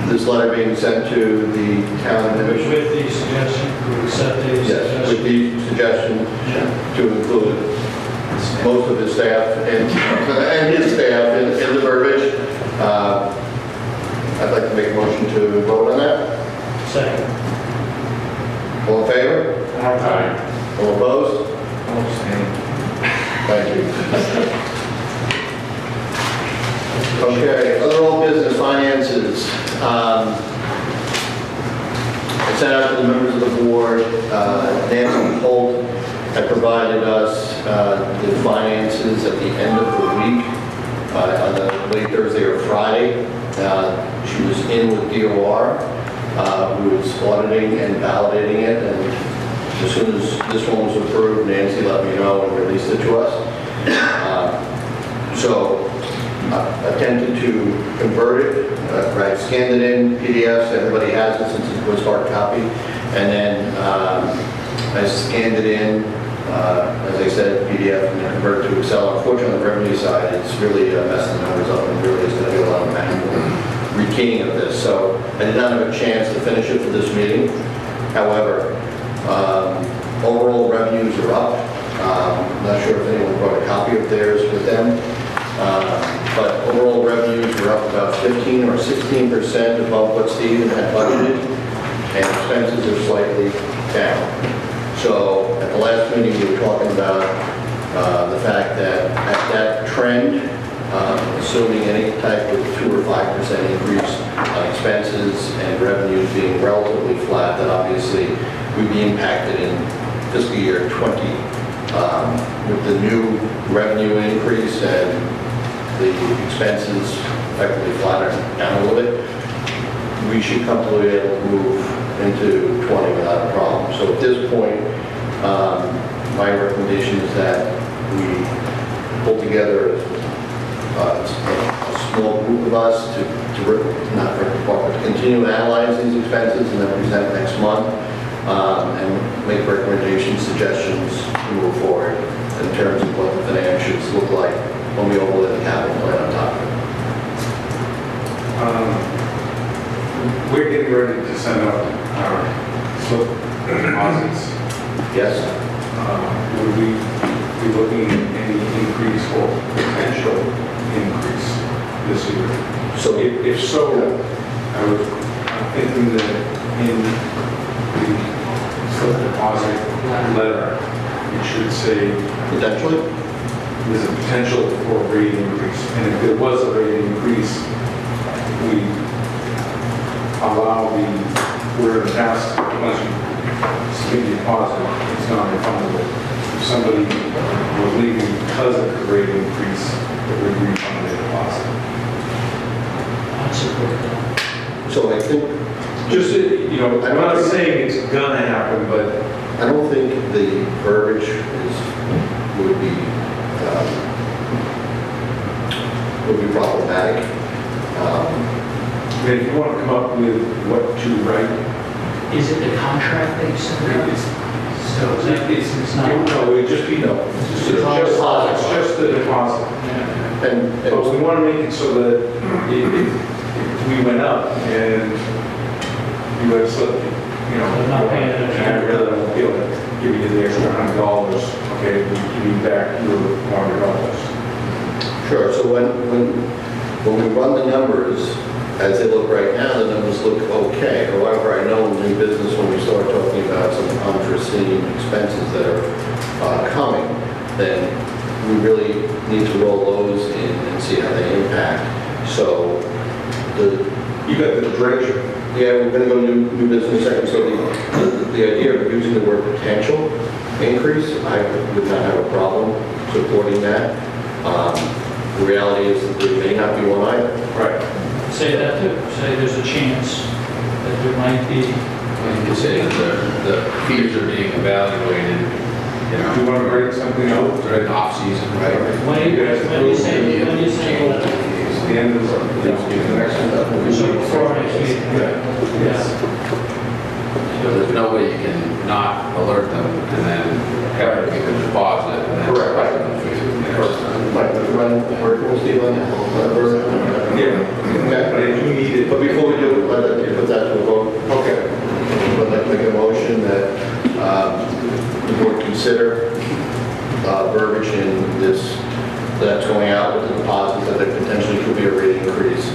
this letter being sent to the town administration? with the suggestion, we accept the Yes, with suggestion. the suggestion to include most of his staff and his staff in the verbiage. I'd like to make a motion to vote on that. Second. All in favor? Aye. All opposed? Thank you. Okay, other old business finances. I sent out to the members of the board, Nancy Holt had provided us the finances at the end of the week, on the late Thursday or Friday. She was in with DOR, who was auditing and validating it, and As soon as this one was approved, Nancy let me know and released it to us. So attempted to convert it, right, scanned it in PDFs, everybody has it since it was hard copy, and then I scanned it in, as I said, PDF, and then converted to Excel. Unfortunately, on the revenue side, it's really messing the numbers up, and really is going to be a lot of manual rekeying of this. So I did not have a chance to finish it for this meeting. However, overall revenues are up. I'm not sure if anyone brought a copy of theirs with them. But overall revenues were up about 15 or 16% above what Stephen had budgeted, and expenses are slightly down. So at the last meeting, we were talking about the fact that at that trend, assuming any type of 2 or 5% increase on expenses and revenues being relatively flat, that obviously we'd be impacted in fiscal year 20 with the new revenue increase and the expenses effectively flatten down a little bit. We should comfortably be able to move into 20 without a problem. So at this point, my recommendation is that we pull together a small group of us to continue to analyze these expenses and then present next month and make recommendations, suggestions to move forward in terms of what the financials look like when we overlay the capital plan on top of it. We're getting ready to send out our slip deposits. Yes? Would we be looking at any increase or potential increase this year? So If so, I'm thinking that in the slip deposit letter, it should say potentially, there's a potential for a rate increase. And if there was a rate increase, we allow where in the past, once you submit the deposit, it's non-refundable. If somebody was leaving because of the rate increase, it would refund the deposit. I support that. so I think, Just, you know, I'm not saying it's gonna happen, but I don't think the verbiage would be problematic. I mean, if you want to come up with what to write, Is it the contract that you sent out? So is that, it's not? no, it would just be no. It's just the deposit. And But we want to make it so that if we went up and you had slipped, you know, I'm not paying attention. and I really don't feel it, give you the extra $100, okay, we give you back your $100. sure, so when we run the numbers, as they look right now, the numbers look okay. However, I know in new business, when we start talking about some unforeseen expenses that are coming, then we really need to roll those in and see how they impact. So You got the dredge. yeah, we're going to go new business second. So the idea of using the word potential increase, I would not have a problem supporting that. The reality is that there may not be one item. Right. Say that too. Say there's a chance that there might be. You can say that the fees are being evaluated, you Do you know, want to write something out? during off-season, right? When you say what? The end of the next one. So before next week. Yes. So there's no way you can not alert them and then have it make a deposit and then. Correct. Like, working with Steve on that? Yeah. But if you need it. But before we do, let's put that to a vote. Okay. I'd like to make a motion that the board consider verbiage in this, that's going out with the deposits, that there potentially could be a rate increase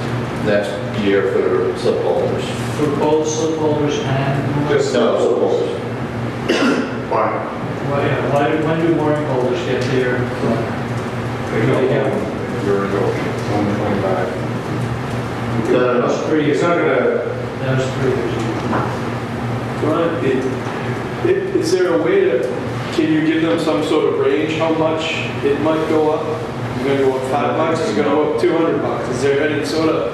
next year for slip holders. For both slip holders and. Just No, slip holders. Why? When do mooring holders get their? They go, you're going 125. No. That's 3 years. It's not gonna, That was 3 years. Ron, is there a way to, can you give them some sort of range, how much it might go up? Is it gonna go up $5? Is it gonna go up $200? Is there any sort of,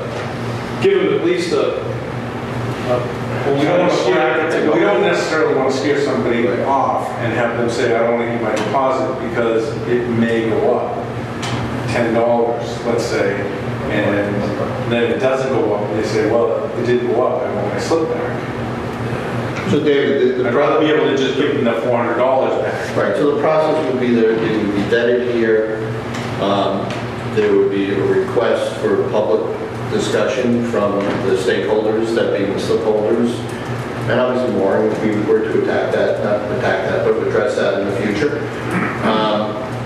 give them at least a Well, we don't necessarily want to scare somebody off and have them say, I don't want to give my deposit because it may go up $10, let's say, and then it doesn't go up, and they say, well, it didn't go up, I want my slip back. So David, I'd rather be able to just give them the $400 back. right, so the process would be there, it would be vetted here. There would be a request for public discussion from the stakeholders, that being the slip holders. And obviously more, if we were to attack that, not attack that, but address that in the future.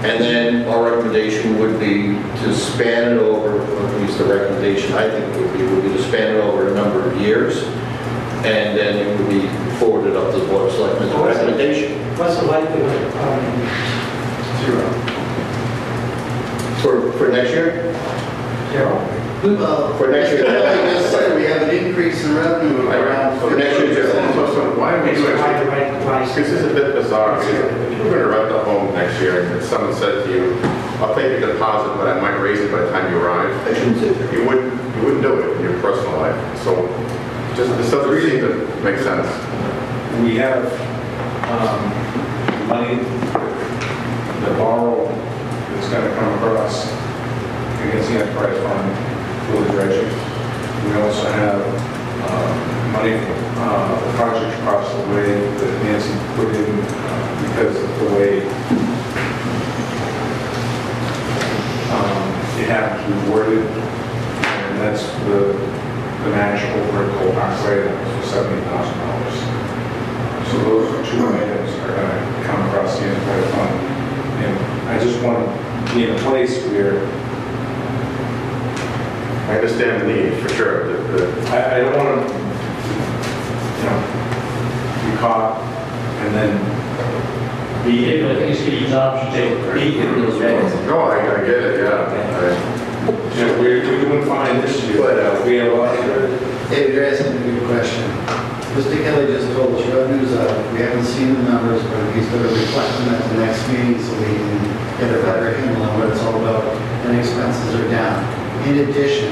And then our recommendation would be to span it over, or at least the recommendation I think would be to span it over a number of years. And then it would be forwarded up to the Board of Selectmen as a recommendation. What's the likelihood of having For next year? zero? Well, For next year. like I just said, we have an increase in revenue around. For next year, So why are we doing Why it? the right price? This is a bit bizarre, because if you're gonna rent a home next year, and someone said to you, I'll take a deposit, but I might raise it by the time you arrive, I shouldn't say that. you wouldn't do it in your personal life. So, just, this doesn't seem to make sense. We have money to borrow that's going to come across against the enterprise fund for the dredging. We also have money for the project across the way that Nancy put in because of the way it happened to be worded. And that's the match over at Cole Parkway, that was for $70,000. So those two items are going to come across the enterprise fund. And I just want to be in a place where I understand the need, for sure. I don't want to, be caught and then be David, I think he's giving you options. be in those days. No, I get it, yeah. We're doing fine this year, but we have a lot of. David, you're asking a good question. Mr. Kelly just told us revenues up. We haven't seen the numbers, but he's going to reflect them at the next meeting so we can get a better handle on what it's all about. And expenses are down. In addition,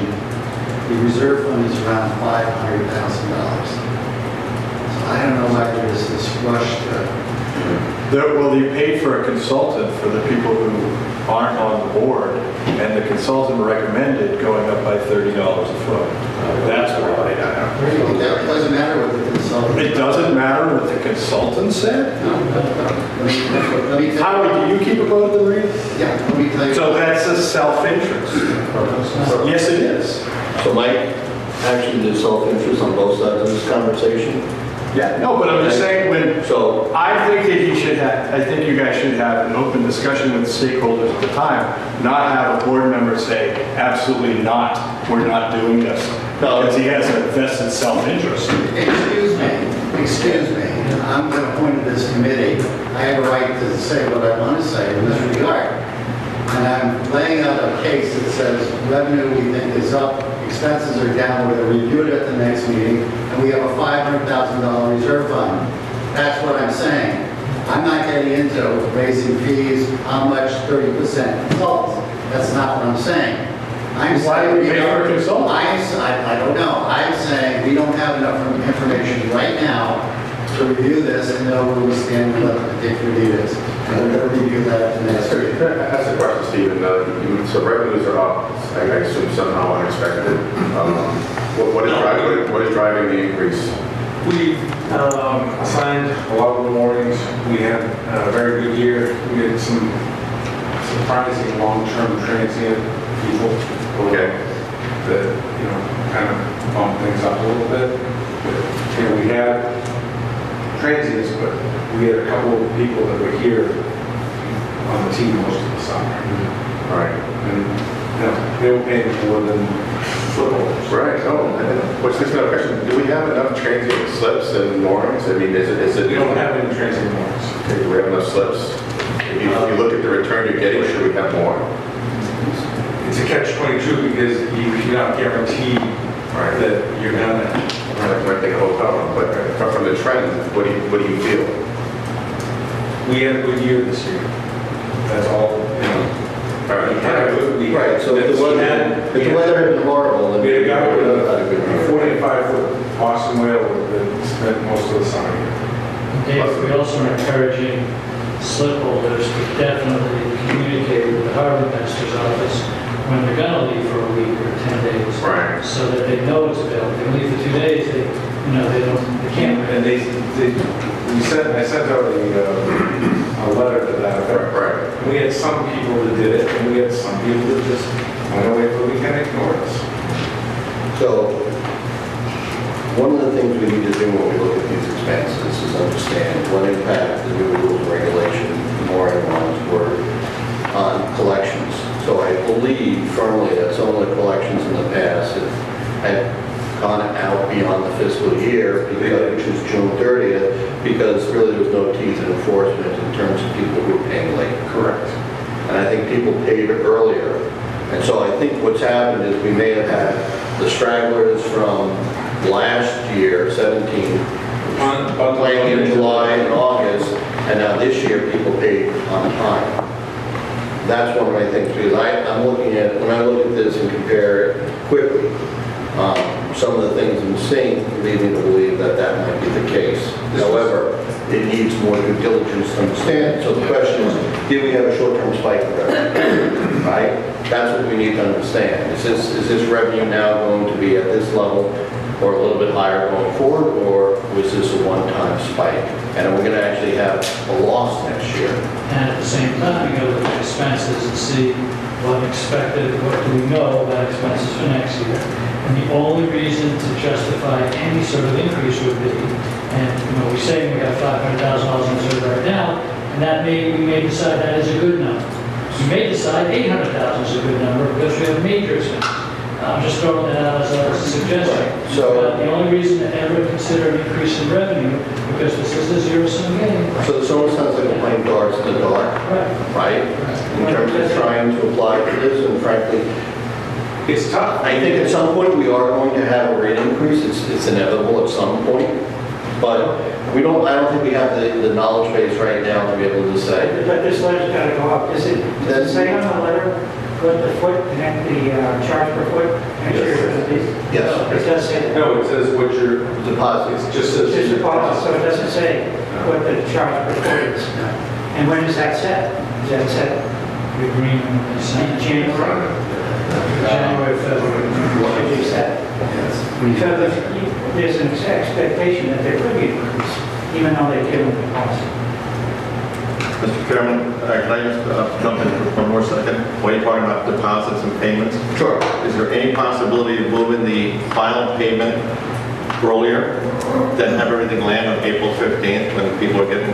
the reserve fund is around $500,000. So I don't know why there's this rush to. Well, you paid for a consultant for the people who aren't on the board, and the consultant recommended going up by $30 a foot. That's why. That doesn't matter what the consultant. It doesn't matter what the consultant said? Let me tell How do you keep above the marina? Yeah, let me tell you. So that's a self-interest. Yes, it is. So Mike, actually there's self-interest on both sides of this conversation. Yeah, no, but I'm just saying, So I think that I think you guys should have an open discussion with the stakeholders at the time, not have a board member say, absolutely not, we're not doing this. No. Because he has a vested self-interest. Excuse me, I'm going to point to this committee. I have a right to say what I want to say in this regard. And I'm laying out a case that says revenue we think is up, expenses are down, we're going to review it at the next meeting, and we have a $500,000 reserve fund. That's what I'm saying. I'm not getting into raising fees, how much, 30% consultants. That's not what I'm saying. Why do we pay for a consultant? I don't know. I'm saying we don't have enough information right now to review this and know where we stand with what the particular need is. And we're going to review that at the next meeting. That's the question, Stephen. So revenues are up, I assume somehow unexpected. What is driving the increase? We assigned a lot of moorings. We had a very good year. We had some surprising long-term transient people. Okay. That, kind of bumped things up a little bit. We had transients, but we had a couple of people that were here on the team most of the summer. All right. And, they were paying more than footballers. Right. What's this other question? Do we have enough transient slips and moorings? I mean, is it? We don't have any transient moorings. Okay, do we have enough slips? If you look at the return you're getting, should we have more? It's a catch-22 because you cannot guarantee that you're gonna. I might think a hotel room, but from the trend, what do you feel? We had a good year this year. That's all. All right. right, so if the weather had been horrible, then We had a guy with had a good a year. 45-foot Boston whale spent most of the summer here. Dave, we also are encouraging slip holders to definitely communicate with the harbor master's office when they're gonna leave for a week or 10 days. Right. So that they know it's available. If they leave for 2 days, they can't. And I sent out a letter to that effect. Right. And we had some people that did it, and we had some people that just went away for the weekend and ignored us. So, one of the things we need to do when we look at these expenses is understand what impact the new rules and regulation, the mooring ones were on collections. So I believe firmly that some of the collections in the past had gone out beyond the fiscal year, which is June 30th, because really there was no teeth in enforcement in terms of people who were paying late. Correct. And I think people paid earlier. And so I think what's happened is we may have had the stragglers from last year, 17, playing in July and August, and now this year people paid on time. That's one of my things, because I'm looking at, when I look at this and compare it quickly, some of the things I'm seeing lead me to believe that that might be the case. However, it needs more due diligence to understand. So the question is, did we have a short-term spike in revenue? Right? That's what we need to understand. Is this revenue now going to be at this level or a little bit higher going forward, or was this a one-time spike? And are we going to actually have a loss next year? And at the same time, we got to look at expenses and see what do we know about expenses for next year. And the only reason to justify any sort of increase would be, and we're saying we got $500,000 in reserve right now, and we may decide that is a good number. We may decide $800,000 is a good number because we have major expenses. I'm just throwing that out as a suggestion. Right. So the only reason to ever consider an increase in revenue, because this is a zero-sum game. So this almost sounds like a playing darts in the dark, right? In terms of trying to apply for this, and frankly, It's tough. I think at some point we are going to have a rate increase. It's inevitable at some point. But I don't think we have the knowledge base right now to be able to say. But this letter's got to go up. Does it say on the letter, put the foot, connect the charge per foot? Make sure it is. Yes. It does say that. No, it says what your Deposit. It just says. It's just a deposit, so it doesn't say what the charge per foot is. And when is that set? Is that set The agreement in is January? January, February. What did you set? Because there's an expectation that there could be an increase, even though they've given the deposit. Mr. Chairman, can I just jump in for one more second? While you're talking about deposits and payments? Sure. Is there any possibility of moving the final payment earlier, then have everything land on April 15th when people are getting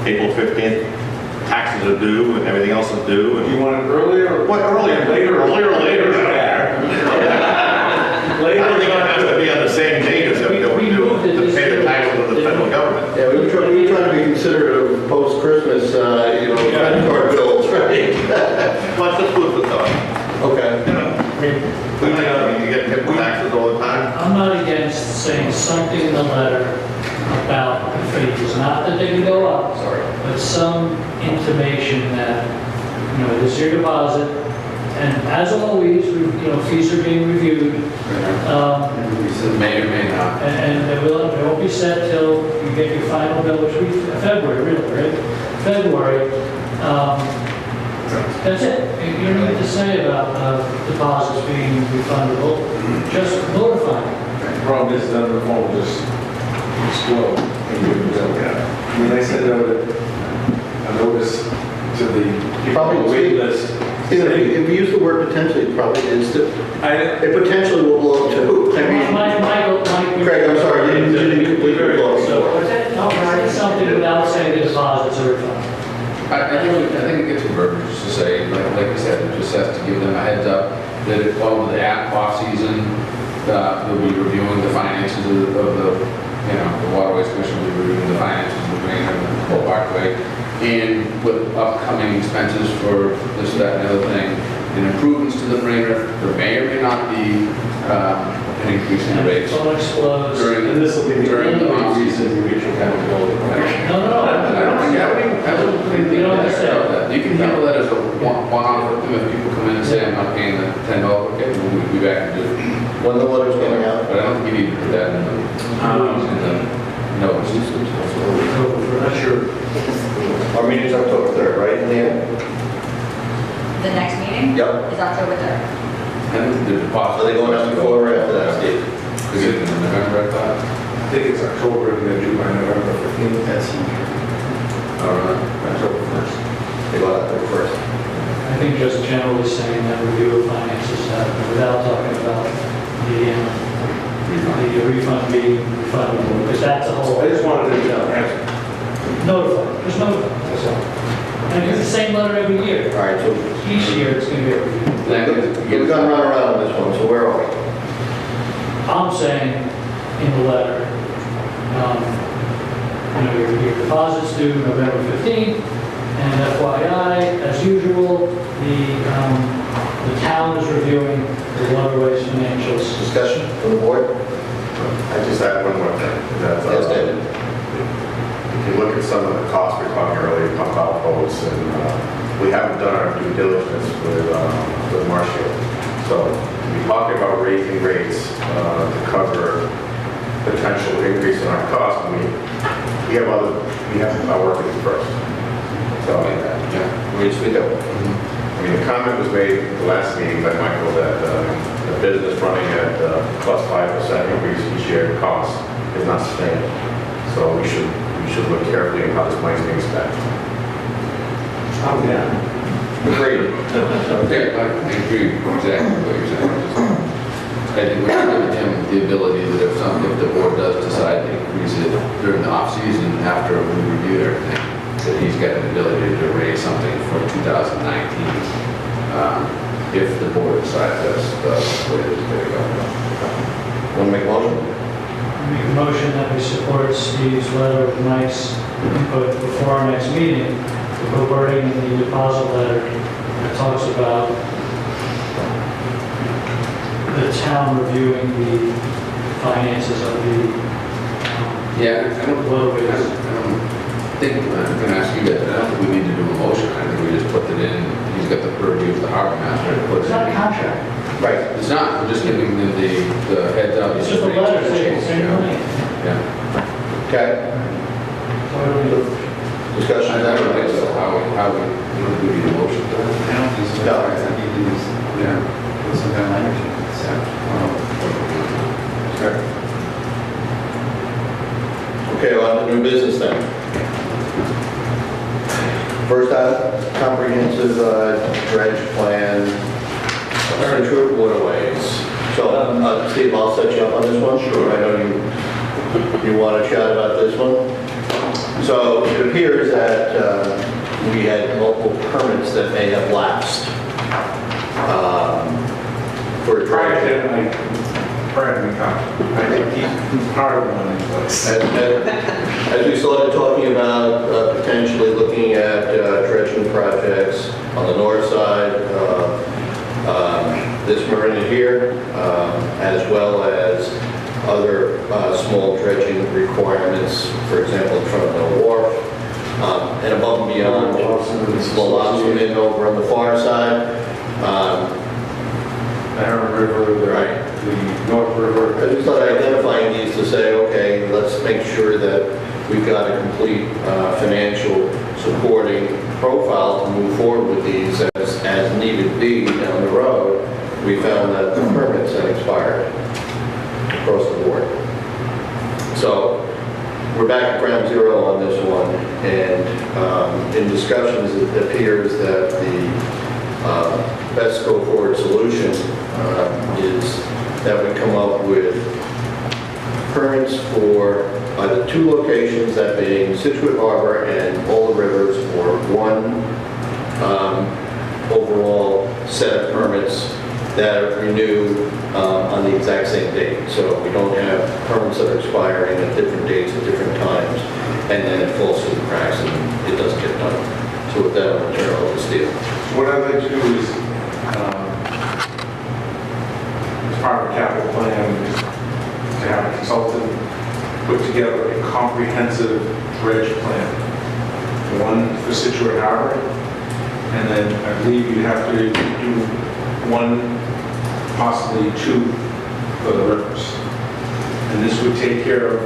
April 15th? Taxes are due and everything else is due. Do you want it earlier? What, earlier? Later. Earlier, later. Later. I don't think it has to be on the same date as we do to pay the taxes of the federal government. Yeah, we try to be considerate of post-Christmas, credit card bills, right? What's the food for thought? Okay. You get hit with taxes all the time? I'm not against saying something in the letter about the fees, not that they can go up, but some intimation that, this is your deposit, and as always, fees are being reviewed. May or may not. And it won't be set till you get your final bill, which will be February, really, right? February. That's it. You don't need to say about deposits being refundable. Just notify them. The problem is that the phone will just explode. When I send out a notice to the Probably wait list. If we use the word potentially, it probably is that it potentially will blow too. I mean, Michael, Craig, I'm sorry, you didn't completely blow. So, say something without saying the deposits are refunded. I think it gets verbiage just to say, like I said, it just has to give them a heads up that if while the off season, they'll be reviewing the finances of the Waterways Commission will be reviewing the finances of the Green and the whole Parkway, and with upcoming expenses for this, that, and the other thing, and improvements to the marina, there may or may not be an increase in the rates. Phone explodes. And this will be during the only reason we should have a goal. No. I don't think you that. You can handle that as a one-off thing. If people come in and say, I'm not paying the $10, okay, we'll be back and do it. When the letter's going out. But I don't think you need to put that in the No, it's just, Not sure. Our meeting's October 3rd, right, Leanne? The next meeting? Yep. Is October 3rd. and the deposit. Are they going out before or after that, Steve? Is it in November, I thought? I think it's October and then due by November 15th. That's All right. October 1st. They go out October 1st. I think just generally saying that review of finances without talking about the refund being refundable, because that's a whole. I just wanted to answer. Notify, just notify, that's all. And it's the same letter every year. All right, so Each year it's going to be a review. we're gonna run around on this one, so where are we? I'm saying in the letter, your deposit's due November 15th, and FYI, as usual, the town is reviewing the waterways financials. Discussion from the board? I just add one more thing. That's, Yes, David. if you look at some of the costs we were talking earlier, pump out boats, and we haven't done our due diligence with Marshfield. So we talk about raising rates to cover potential increase in our costs, and we have our work to do first. So, We do. I mean, the comment was made at the last meeting by Michael that the business running at plus 5% increase each year in cost is not sustainable. So we should look carefully at how this money is being spent. Oh, yeah. Agreed. Okay, I agree exactly what you're saying. I think we should give him the ability that if the board does decide to increase it during the off-season after we review everything, that he's got the ability to raise something for 2019 if the board decides that's the way to go. Want to make a motion? Make a motion that we support Steve's letter with Mike's input before our next meeting, to put wording in the deposit letter that talks about the town reviewing the finances of the Yeah, I don't think, I'm going to ask you guys, I don't think we need to do a motion. I think we just put it in, he's got the purview of the harbor master to put it It's not a in. contract. Right. It's not, we're just giving them the heads up. It's just a letter saying the same money. Yeah. Okay. So I don't need a- Discussion. I don't think so, how we need a motion to that. I don't think so. No. I think you can just, put some kind of language in it. Okay, on to new business then. First item, comprehensive dredge plan, Scituate Waterways. So, Steve, I'll set you up on this one. Sure. I know you want to chat about this one. So it appears that we had multiple permits that may have lapsed for a dredge. I think he's part of one in place. As we started talking about potentially looking at dredging projects on the north side, this marina here, as well as other small dredging requirements, for example, in front of the wharf, and above and beyond, the lobstermen over on the far side. Barron River, the North River. I just thought identifying these to say, okay, let's make sure that we've got a complete financial supporting profile to move forward with these as needed be down the road. We found that the permits had expired across the board. So we're back at ground zero on this one, and in discussions it appears that the best go-forward solution is that we come up with permits for either two locations, that being Scituate Harbor and all the rivers, or one overall set of permits that are renewed on the exact same date. So we don't have permits that are expiring at different dates at different times, and then it falls through the cracks and it doesn't get done. So with that, I'm going to turn it over to Steve. What I'd like to do is, as part of a capital plan, is to have a consultant put together a comprehensive dredge plan. One for Scituate Harbor, and then I believe you have to do one, possibly two, for the rivers. And this would take care of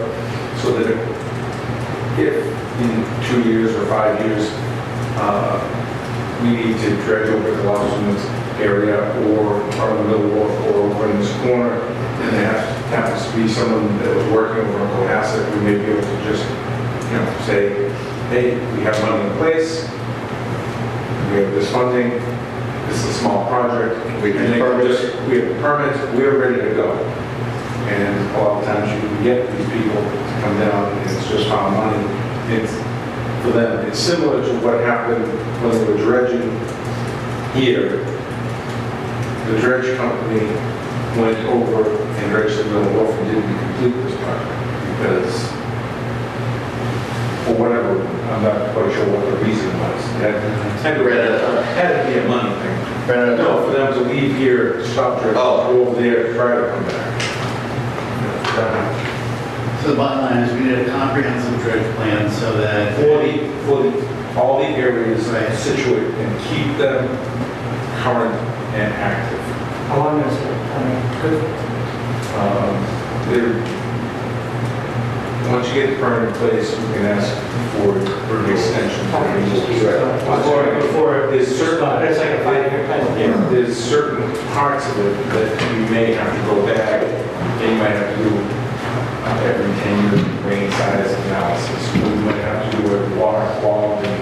so that if in 2 years or 5 years, we need to dredge over the Lobsterman's area or part of the Middle Wharf or over in this corner, and there happens to be someone that was working over in Cohasset, we may be able to just, say, hey, we have money in place, we have this funding, this is a small project, we have permits, we're ready to go. And a lot of times you can get these people to come down and it's just found money. It's, for them, it's similar to what happened when they were dredging here. The dredge company went over and dredged the Middle Wharf and didn't complete this project because, for whatever, I'm not quite sure what the reason was. It had to be a money thing. No, for them to leave here, stop dredging, go over there, try to come back. So the bottom line is we need a comprehensive dredge plan so that. For all the areas Scituate and keep them current and active. How long is it? Once you get the permit in place, you can ask for an extension. Before There's certain, it's like a 5-year plan. there's certain parts of it that you may have to go back and you might have to do every 10-year rain size analysis. You might have to do a water quality,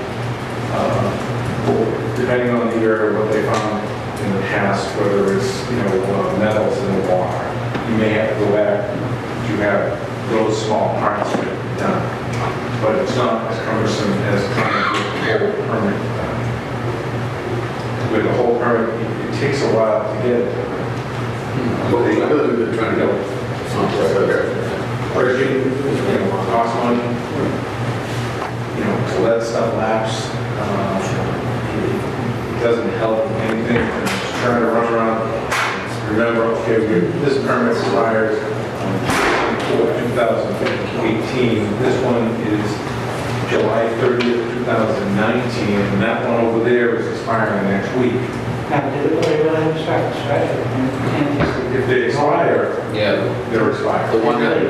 depending on the area, what they found in the past, whether it's, metals in the water. You may have to go back to have those small parts of it done. But it's not as cumbersome as trying to get the whole permit done. With the whole permit, it takes a while to get it. We've been trying to go. Dredging, cost money, to let stuff lapse, it doesn't help anything. Just trying to run around, remember, okay, this permit expires for 2018. This one is July 30th, 2019, and that one over there is expiring next week. Now, did it really start? If they expire, Yeah, they're expired. the one down the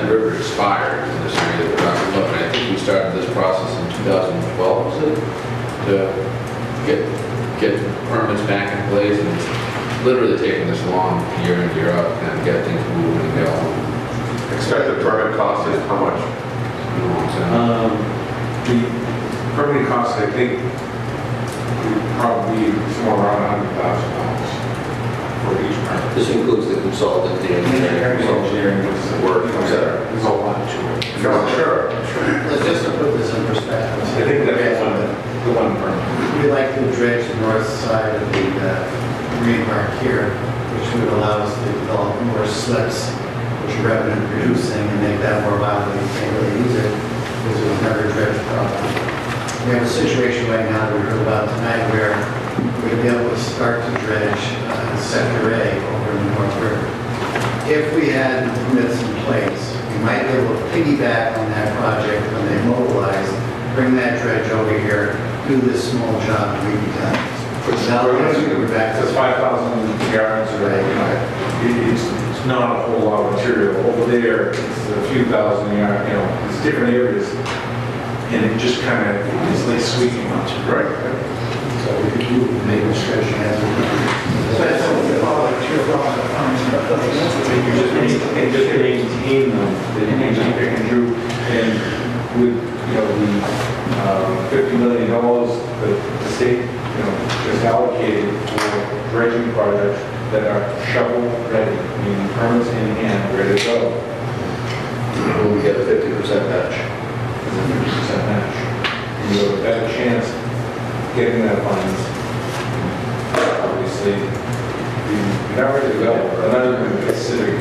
river expired in this area that we're talking about. And I think we started this process in 2012, was it? To get permits back in place, and it's literally taking this long, year in, year out, and get things moving and going. Expected permit cost is how much? You know what I'm saying? The permitting cost, I think, would probably be somewhere around $100,000 for each permit. This includes the consultant, the Engineering, Work, etc. There's a lot to it. No, sure. Let's just to put this in perspective. I think that's the one permit. We like to dredge the north side of the Green Park here, which would allow us to develop more slips, which are revenue producing, and make that more viable. You can't really use it because it was never dredged properly. We have a situation right now that we heard about tonight where we're going to be able to start to dredge Sector A over in the North River. If we had the permits in place, we might be able to piggyback on that project when they mobilize, bring that dredge over here, do this small job, and we'd be done. Now we're back to It's 5,000 yards, right? It's not a whole lot of material. Over there, it's a few thousand yards, it's different areas. And it just kind of, it's like sweeping on you, right? So we could do maybe stretch as You just maintain them, that you can just pick and do. And with, the $50 million that the state, just allocated for dredging projects that are shovel ready, meaning permits in hand, ready to go. we get a 50% match. 50% match. And you have a better chance of getting that funds. Obviously, you're not ready to go, but not even considering.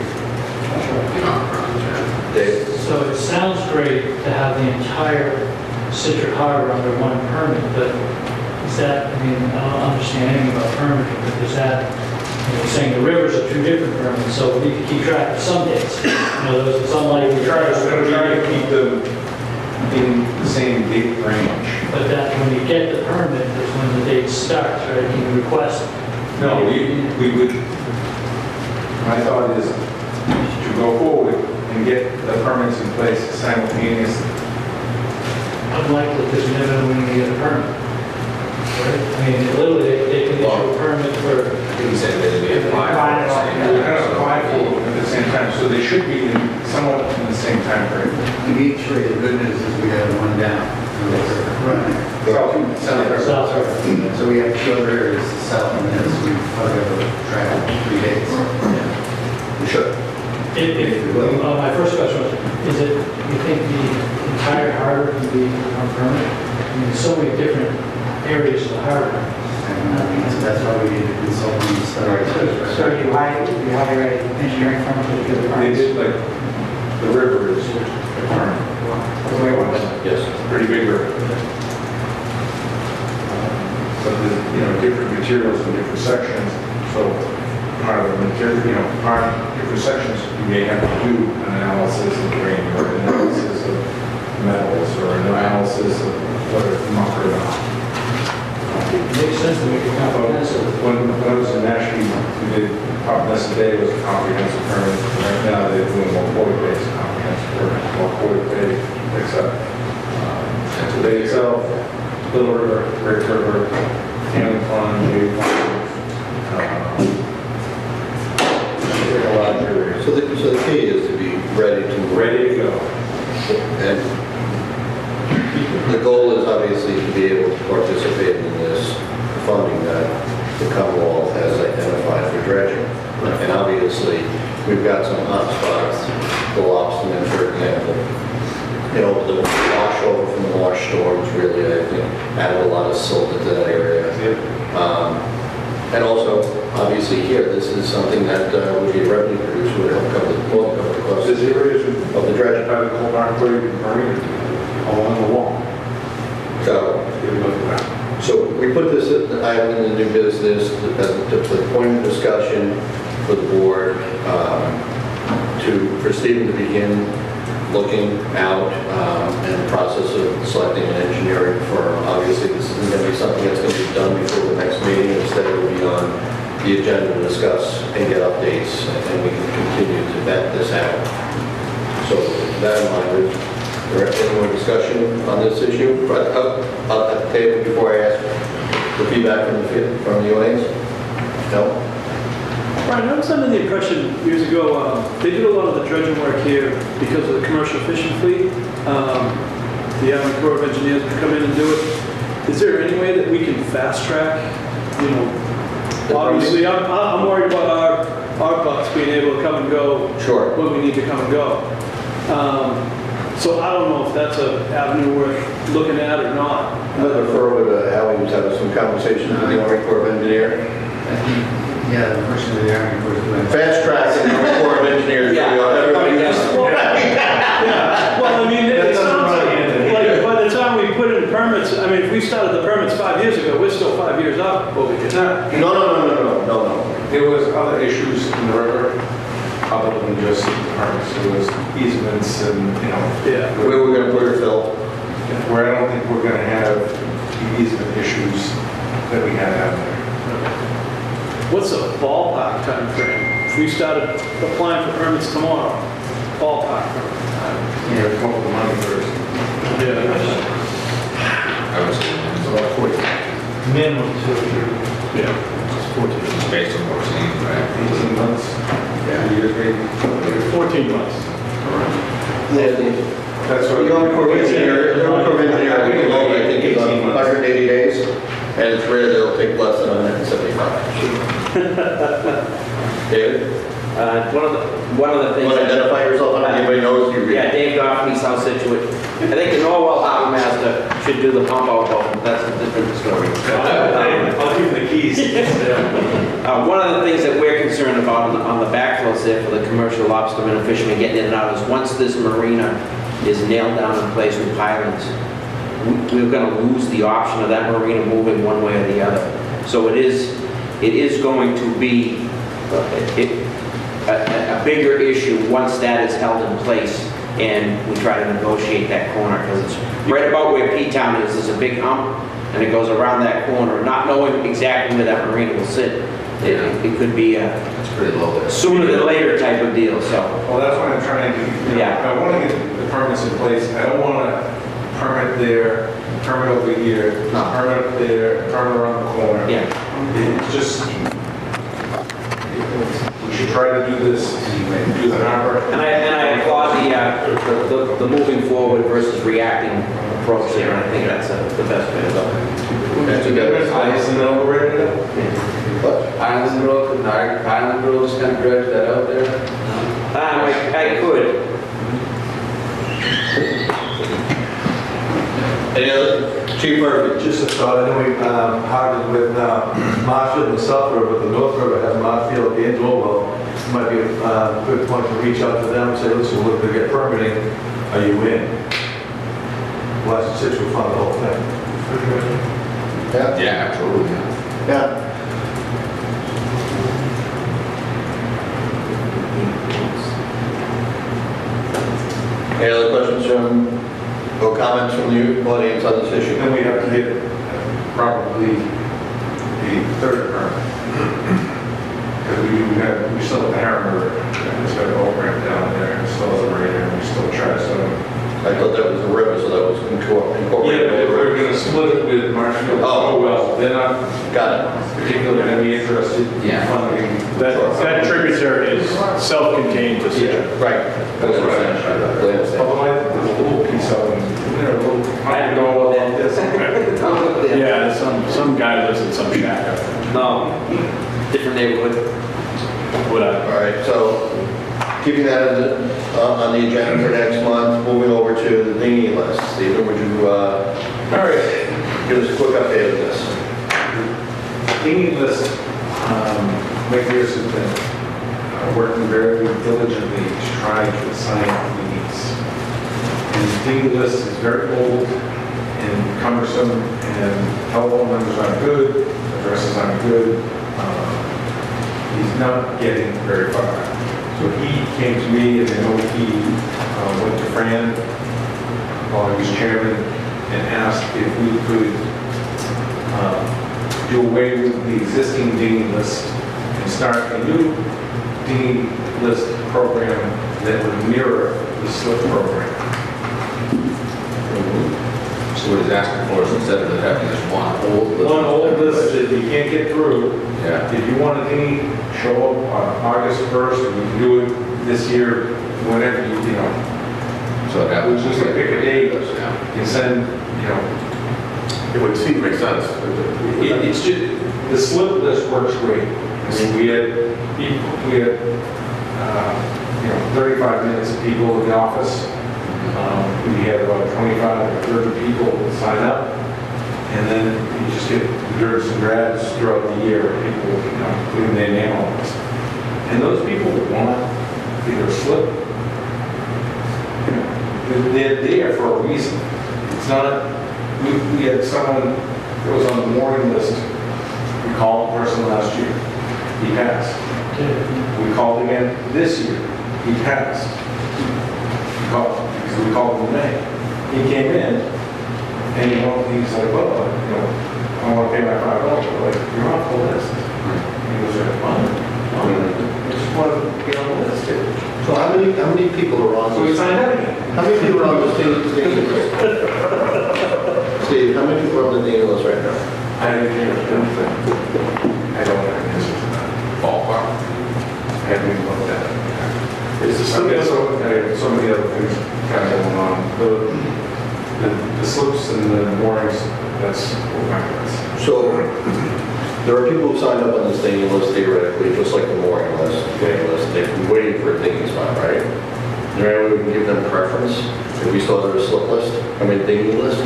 Dave? So it sounds great to have the entire Scituate Harbor under one permit, but is that, I don't understand anything about permitting, but is that, you're saying the rivers are two different permits, so we need to keep track of some dates. There's some like. We try to keep them in the same date range. But that, when you get the permit, is when the date starts, right? You can request. No, we would, my thought is to go forward, and get the permits in place simultaneously. Unlikely, because you never know when you get a permit. Right? I mean, literally, they can issue a permit for, I think he said they'd be applying. They're going to apply for them at the same time, so they should be somewhat in the same time frame. Each way, the good news is we have one down. South. So we have two other areas, south and this, we probably have a track of 3 days. We should. my first question was, is it, you think the entire harbor can be on permit? I mean, there's so many different areas of the harbor. And that's why we need to consult on the study. So you hire an engineering firm to do the They permits? did like, the river is a permit. Yes. Pretty big river. But there's, different materials in different sections, so part of the material, part of different sections, you may have to do an analysis of grain, or an analysis of metals, or an analysis of whether it's muck or not. It makes sense to make it comprehensive. When I was in Nashville, we did, Nessa Day was a comprehensive permit, right now they're doing more quarter-based comprehensive permit, more quarter-based, except the bay itself, Little River, Great River, Hammond Pond, New Pond. A lot of areas. So the key is to be ready to move. Ready to go. And the goal is obviously to be able to participate in this funding that the Commonwealth has identified for dredging. And obviously, we've got some hot spots, the lobstermen, for example. The wash over from the March storms really, I think, added a lot of silt into that area. And also, obviously here, this is something that would be a revenue producer, would help cover the cost This area is of the dredging. by the coal mine, where you can burn it along the wall. So we put this item in the new business to the point of discussion for the board, for Stephen to begin looking out in the process of selecting an engineering firm. Obviously, this isn't going to be something that's going to be done before the next meeting. Instead, it will be on the agenda to discuss and get updates, and we can continue to vet this out. So with that in mind, is there any more discussion on this issue? But at the table before I ask for feedback from the audience? No? Brian, I was under the impression years ago, they did a lot of the dredging work here because of the commercial fishing fleet. The Army Corps of Engineers would come in and do it. Is there any way that we can fast track, obviously I'm worried about our boats being able to come and go Sure. when we need to come and go. So I don't know if that's an avenue worth looking at or not. I'm going to refer over to Howie, who's having some conversations with the Army Corps of Engineers. Yeah, the person of the Army Corps is doing. Fast track in the Army Corps of Engineers. Yeah. Well, I mean, it sounds like by the time we put in permits, I mean, if we started the permits 5 years ago, we're still 5 years out. No. There was other issues in the river, other than just the permits. There was easements and, Yeah. Where we're going to put her, Phil? where I don't think we're going to have the easement issues that we had out there. What's a ballpark time frame? If we started applying for permits tomorrow, ballpark time. You know, come up with the money first. Yeah. I would say It's about 40. Minimum 2 years. Yeah. It's 14. based on what we're seeing, right? 18 months. Yeah. Years maybe. 14 months. That's what. The Army Corps of Engineers, I think, is on 180 days, and it's rare they'll take less than 175. David? One of the things. Want to identify yourself? I don't think anybody knows you. Yeah, Dave Goffney, South Situate. I think the Norwell Harbor Master should do the pump out boat, but that's a different story. I'll give you the keys. One of the things that we're concerned about on the backflows there for the commercial lobstermen and fishermen getting in and out is once this marina is nailed down in place with pilings, we're going to lose the option of that marina moving one way or the other. So it is going to be a bigger issue once that is held in place and we try to negotiate that corner, because it's right about where P-Town is. There's a big hump and it goes around that corner. Not knowing exactly where that marina will sit, it could be a pretty low there. sooner than later type of deal, so. Well, that's why I'm trying to, Yeah. I want to get the permits in place. I don't want to permit there, permit over here, No. permit up there, permit around the corner. Yeah. It's just, we should try to do this, do the harbor. And I applaud the moving forward versus reacting approach there, and I think that's the best way to go. Isn't overrated? Island Road, Island Road is kind of dredge that out there. I could. Any other? Chief Murphy? Just a thought, I know we hardened with Marshfield and the South River, but the North River has Marshfield and Orwell. It might be a good point to reach out to them and say, listen, we're looking to get permitting, are you in? Well, that's the Scituate fund, the whole thing. Yeah? Yeah, absolutely. Yeah. Any other questions or comments from the audience on this issue? Then we have to get probably a third permit. Because we still have the Harriman River, and it's got a whole ramp down there, and still has a radar, and we still try to sort of. I thought that was a river, so that was incorporated. Yeah, but if we're going to split it with Marshfield, Oh. well, they're not Got it. particularly going to be interested in Yeah. funding. That tributary is self-contained to Scituate. Right. That's what I understand. Although there's a little piece of them, they're a little, I don't know about this. Yeah, some guy lives in some shack up there. No, different neighborhood. Whatever. All right, so keeping that on the agenda for next month, moving over to the dinghy list. Stephen, would you All right. give us a quick update of this? Dinghy list, Mike Pierce has been working very diligently to try to assign dinghies. And the dinghy list is very old and cumbersome, and telephone numbers aren't good, addresses aren't good. He's not getting very far. So he came to me, and I know he went to Fran while he was chairman and asked if we could do away with the existing dinghy list and start a new dinghy list program that would mirror the slip program. So what he's asking for is instead of having this one old list. One old list that you can't get through. Yeah. If you want a dinghy, show up on August 1st, and we can do it this year, whenever you know. So that We was just pick a date, and send, It would seem to make sense. It's just, the slip list works great. I mean, we had 35 minutes of people in the office. We had about 25 or 30 people sign up. And then you just get dribs and drabs throughout the year, people, putting their name on it. And those people want either a slip, they're there for a reason. It's not, we had someone that was on the mooring list. We called the person last year. He passed. We called again this year. He passed. We called him in May. He came in, and he's like, well, I want to pay my $5. We're like, you're off the list. He was like, what? I just want to get on the list. So how many people are on So we this? signed up again. How many people are on this dinghy list? Steve, how many people are on the dinghy list right now? I don't have an answer to that. Ballpark. I haven't even looked at it. It's just so many other things kind of going on. The slips and the moorings, that's what my guess. So there are people who signed up on this dinghy list theoretically, just like the mooring list, dinghy list. They've been waiting for a dinghy spot, right? Is there any way we can give them preference? If we still have a slip list, dinghy list?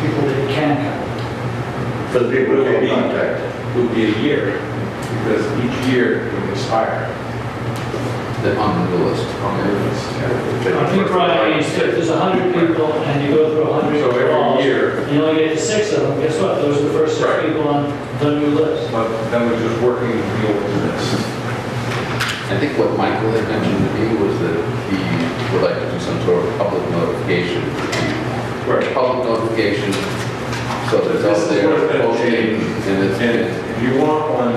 People that can come. For the people who can't contact. It would be a year, because each year it would expire. On the list. On the list, yeah. I think probably if there's 100 people and you go through 100 So every calls, year. and you only get to 6 of them, guess what? Those are the first 6 Right. people on the new list. But then we're just working the old list. I think what Michael had mentioned to me was that he would like to do some sort of public notification. Right. Public notification, so that it's This out is there, what's gonna posting, change. and it's, And if you want one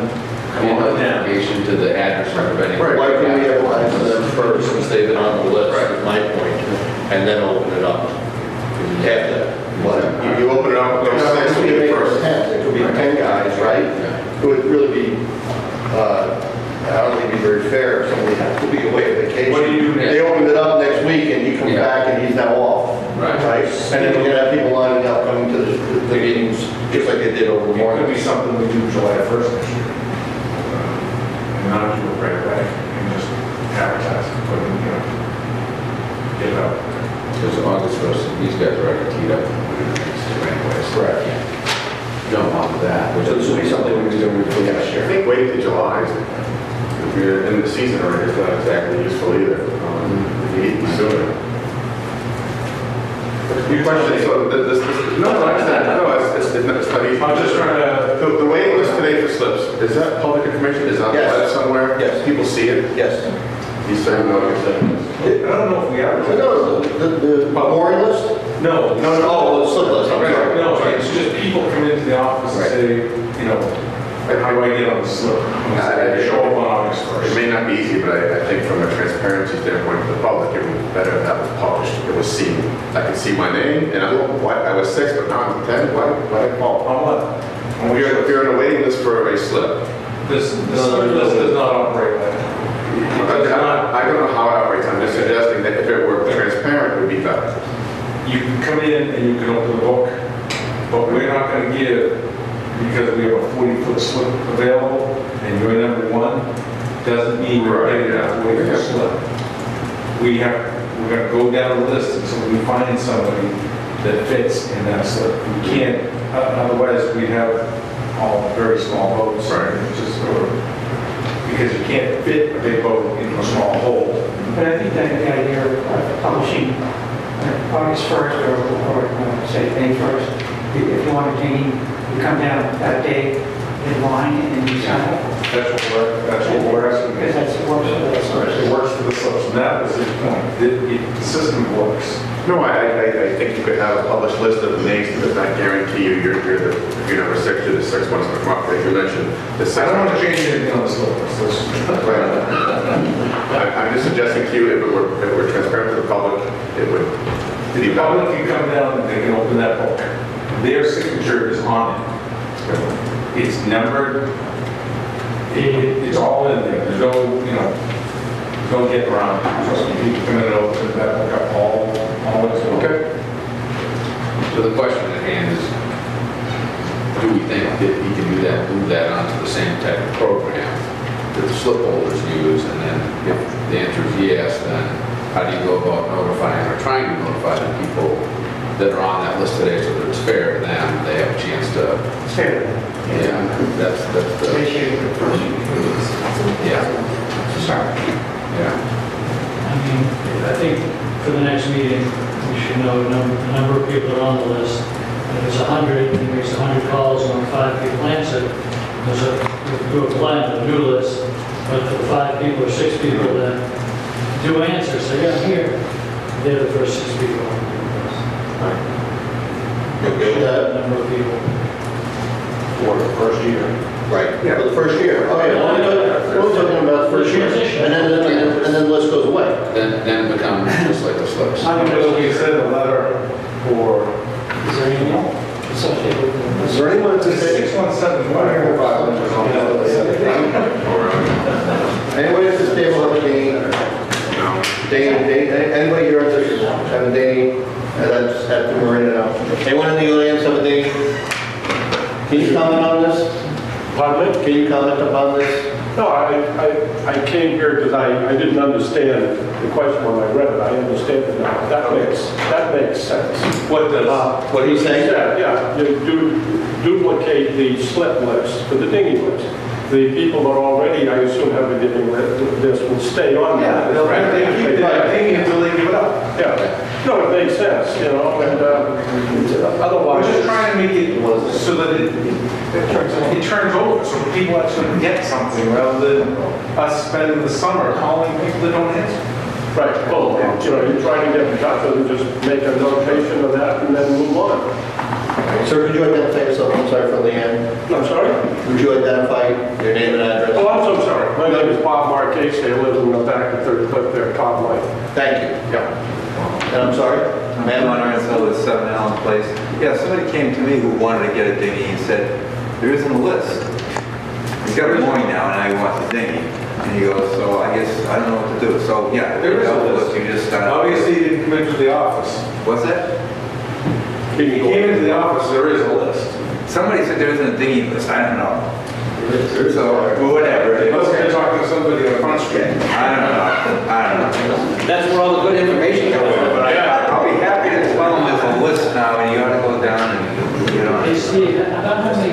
be a notification to the address of any. Why can't we advertise to them first, since they've been on the list, is my point, and then open it up? After, whatever. You open it up, It next could week be first. 10, it could be 10 guys, right? It would really be, I don't think it'd be very fair if somebody has to be away on vacation. What do you do next? They opened it up next week and you come back and he's now off. Right. And then we're gonna have people lining up coming to the meetings, just like they did over It could morning. be something we do July 1st next year. And not do it right away, and just advertise, put it, get it out. Because August 1st, these guys are already teed up anyways. Correct. Jump onto that. So this would be something we could do for next I year. think wait till July, if you're in the season already, it's not exactly useful either. If you need to sooner. Your question is, so no, I understand, no, it's not easy. I'm just trying to, The waiting list today for slips, is that public information? Is that on the Yes. web somewhere? Yes. People see it? Yes. He's saying no, you're saying I don't know if we advertise. No, the memorial list? No. Oh, the slip list, I'm Right, sorry. no, it's just people come into the office and say, how do I get on the slip? I Show up on August It 1st. may not be easy, but I think from a transparency standpoint to the public, it would be better if that was published. It was seen. I can see my name, and I was 6, but now I'm 10. Why did I fall? On what? If you're on a waiting list for a slip, This slip list does not operate like that. I don't know how it operates. I'm just suggesting that if it were transparent, it would be better. You can come in and you can open the book, but we're not going to give, because we have a 40-foot slip available and you're number 1, doesn't mean we're getting that 40-foot slip. We're going to go down the list until we find somebody that fits in that slip. We can't, otherwise we have all very small boats. Right. Because you can't fit a big boat into a small hole. But I think that the idea of publishing August 1st or say May 1st, if you want to gain, you come down that day in line and you sign up. That's what we're asking. Because that's what works for the It works for the slips, and that was his point. The system works. No, I think you could have a published list of the names, but does not guarantee you if you're number 6, you're the 6th one's going to come up. As you mentioned, the 6th. I don't want to change anything on the slip list. I'm just suggesting to you, if it were transparent to the public, it would be The better. public can come down and they can open that book. Their signature is on it. It's numbered. It's all in there. There's no, don't get around it. Trust me, you can come in and open that book up all it's okay. So the question at hand is, do we think that he can do that, move that onto the same type of program that the slip holders use? And then if the answer is yes, then how do you go about notifying or trying to notify the people that are on that list today so that it's fair to them, they have a chance to, It's fair. yeah, that's the, Appreciate it. yeah, Sorry. yeah. I mean, I think for the next meeting, we should know the number of people that are on the list. And if it's 100, and he makes 100 calls and 5 people answer, do a plan for the new list. But for 5 people or 6 people that do answer, say, yeah, I'm here, they're the first 6 people on the list. You okay with that? Number of people. For the first year. Right, for the first year. Okay, we're only talking about the first year. And then the list goes away. Then it becomes just like the slips. Will we send a letter or Is there anyone associated with Is this? there anyone at this table? 6175. Anybody at this table have a Dane? Dane, anybody here at this have a Dane? That's at the marina now. Anyone in the audience have a Dane? Can you comment on this? Pardon me? Can you comment upon this? No, I came here because I didn't understand the question when I read it. I understand it now. That makes sense. What does? What he's saying? Yeah, you duplicate the slip list for the dinghy list. The people that already, I assume, have been giving this will stay on that. They keep it thinking until they give it up. Yeah. No, it makes sense, and We're otherwise. just trying to make it so that it turns over, so people actually get something rather than us spending the summer calling people that don't answer. Right, well, you try to get in touch with them, just make a notation of that and then move on. Sir, could you identify yourself, I'm sorry, for Leanne? I'm sorry? Would you identify your name and address? Oh, I'm so sorry. My name is Bob Marquez. I live in the back of Third Cliff there, Todd Lane. Thank you. Yeah. And I'm sorry? Ma'am, on Arnell with 7 Allen Place. Yeah, somebody came to me who wanted to get a dinghy and said, there isn't a list. He's got a mooring now and now he wants a dinghy. And he goes, so I guess, I don't know what to do. So, yeah, There is a list. You just, Obviously, he didn't come into the office. what's that? If he came into the office, there is a list. Somebody said there isn't a dinghy list. I don't know. So, whatever. He must have been talking to somebody on Front Street. I don't know. That's where all the good information comes from. But I'll be happy to tell him there's a list now and you ought to go down and, you know. Hey Steve, about how many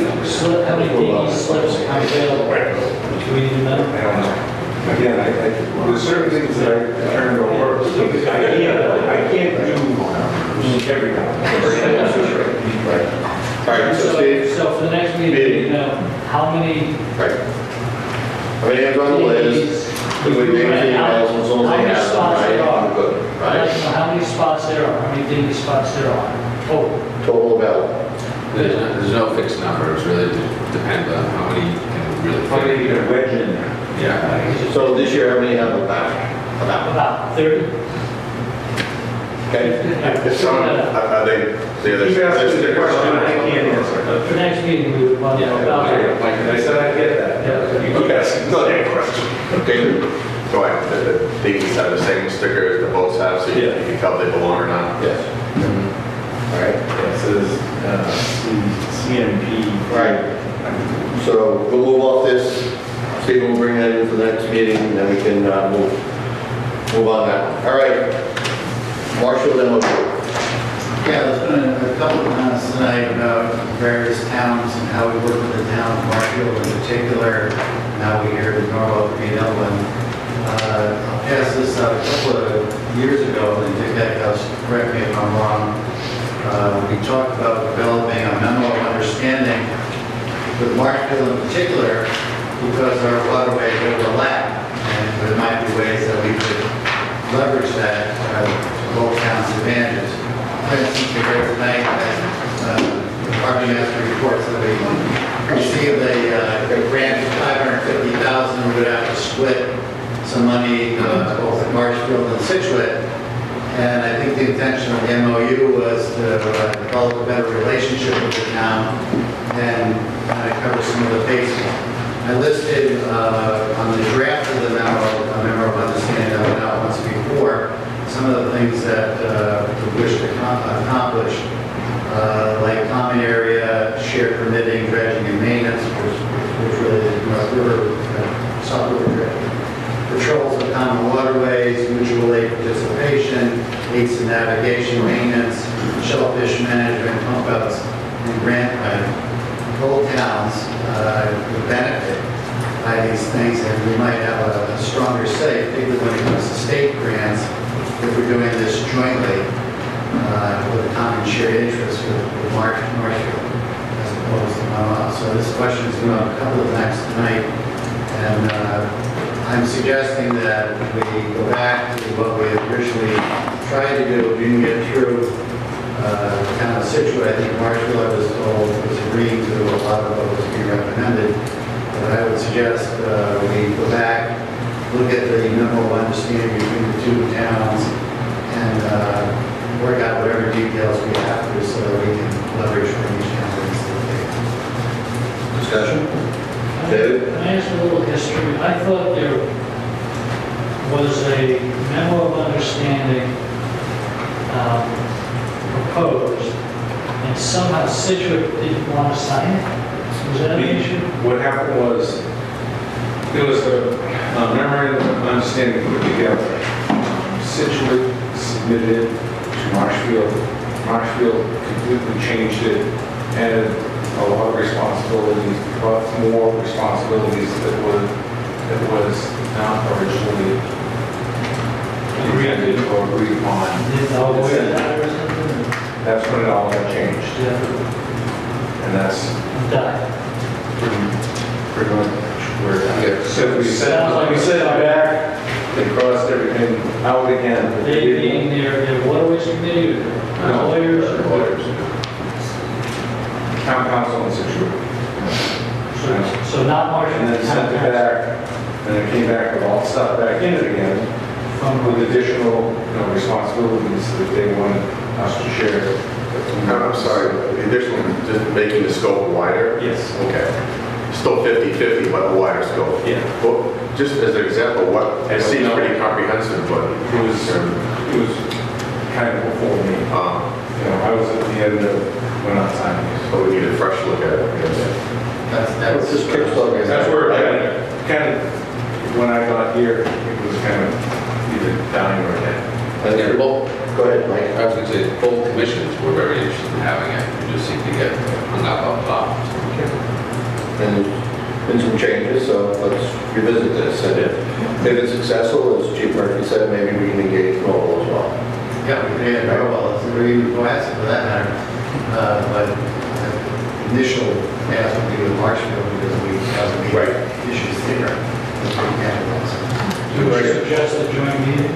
dinghy slips are available? Do we even know? Again, there's certain things that I turned over. I can't do everything. All right, so Steve? So for the next meeting, you know, how many Right. How many hands on the list? Do we name the emails as long as they have them, right? Good, I'd like right? to know how many spots there are, how many dinghy spots there are. Oh, Total available. There's no fixed number, it's really depends on how many can really How many fit. you can wedge in there? Yeah. So this year, how many have about? about 30? Okay? It's on, Are they, he's asking the question, I can't answer. For next meeting, we would want to know about it. Like I said, I get that. You keep asking the same question. Okay. so the dinghies have the same stickers the boats have, so you can tell if they belong or not? Yes. All right. It says CMP. Right. So we'll move off this. Stephen will bring that in for the next meeting, and then we can move on that. All right. Marshall, then we'll Yeah, there's been a couple of comments tonight about various towns and how we work with the town of Marshfield in particular, and how we hear the Norwalk being Dublin. I'll pass this out a couple of years ago, and Dick Eckhouse, correct me if I'm wrong. We talked about developing a memo of understanding with Marshfield in particular, because our waterways overlap, and there might be ways that we could leverage that to both towns' advantages. For instance, we heard tonight that the Department Master reports that we received a grant of $550,000. We would have to split some money both in Marshfield and Scituate. And I think the intention of the MOU was to develop a better relationship with the town and kind of cover some of the basics. I listed on the draft of the memo of understanding that went out once before, some of the things that we wish to accomplish, like common area, shared permitting, dredging and maintenance, which really is North River, South River dredging. Patrols of common waterways, mutual aid participation, aids to navigation, maintenance, shellfish management, pump outs, and grant writing. Whole towns would benefit by these things, and we might have a stronger say, particularly when it comes to state grants, if we're doing this jointly with a common shared interest with Marshfield, as opposed to Mama. So this question is going to a couple of times tonight, and I'm suggesting that we go back to what we originally tried to do. We didn't get through kind of Scituate. I think Marshfield, I was told, was agreeing to a lot of what was being recommended. But I would suggest we go back, look at the memo of understanding between the two towns, and work out whatever details we have to so that we can leverage from each town. Discussion? David? Can I ask a little history? I thought there was a memo of understanding proposed, and somehow Scituate didn't want to sign it? Was that an issue? What happened was, there was a memorandum of understanding put together. Scituate submitted it to Marshfield. Marshfield completely changed it, added a lot of responsibilities, but more responsibilities that was not originally intended or agreed upon. That's when it all got changed. And that's pretty much where it got. So we sent it back, they crossed everything out again. They being their waterways committee, or their lawyers? town council in Scituate. So not Marshall. And then sent it back, and it came back with all the stuff back in it again, with additional, responsibilities that they wanted us to share. I'm sorry, the additional, just making the scope wider? Yes. Okay. Still 50/50, but a wider scope. Yeah. Well, just as an example, it seems pretty comprehensive, but It was kind of before me. I was at the end of when I signed these. so we need a fresh look at it. I guess. That's Just kickstart it. That's where it kind of, when I got here, it was kind of either dying or dead. Yeah, well, Go ahead, Mike. I was going to say, both commissions were very interested in having it. We just seemed to get hung up on top. And there's been some changes, so let's revisit this. And if it's successful, as Chief Murphy said, maybe we can engage Noel as well. Yeah, we did very well. It's very Cohasset for that matter. But the initial task would be with Marshfield because we have the Right. issues there. That's what we have. Do you suggest a joint meeting?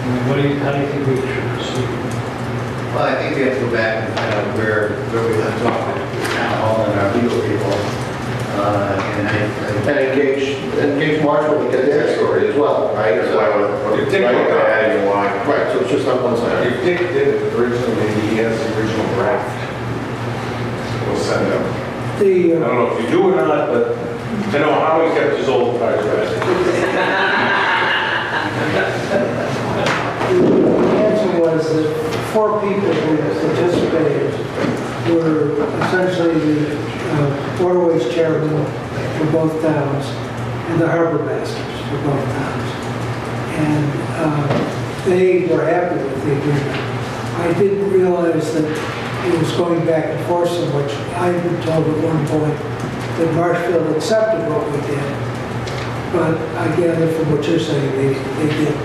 I mean, how do you think we should proceed? Well, I think we have to go back and find out where we left off with town hall and our legal people. And engage Marshall to get their story as well, right? That's why I want to take a look at adding a line. Right, so it's just not one side. If Dick did it originally, he has the original draft. We'll send him. I don't know if you do or not, but I know how he kept his old cars back. The answer was that 4 people who participated were essentially the waterways chairman for both towns and the harbor masters for both towns. And they were happy with the agreement. I didn't realize that it was going back and forth so much. I had been told at one point that Marshfield accepted what we did. But I gather from what you're saying, they did.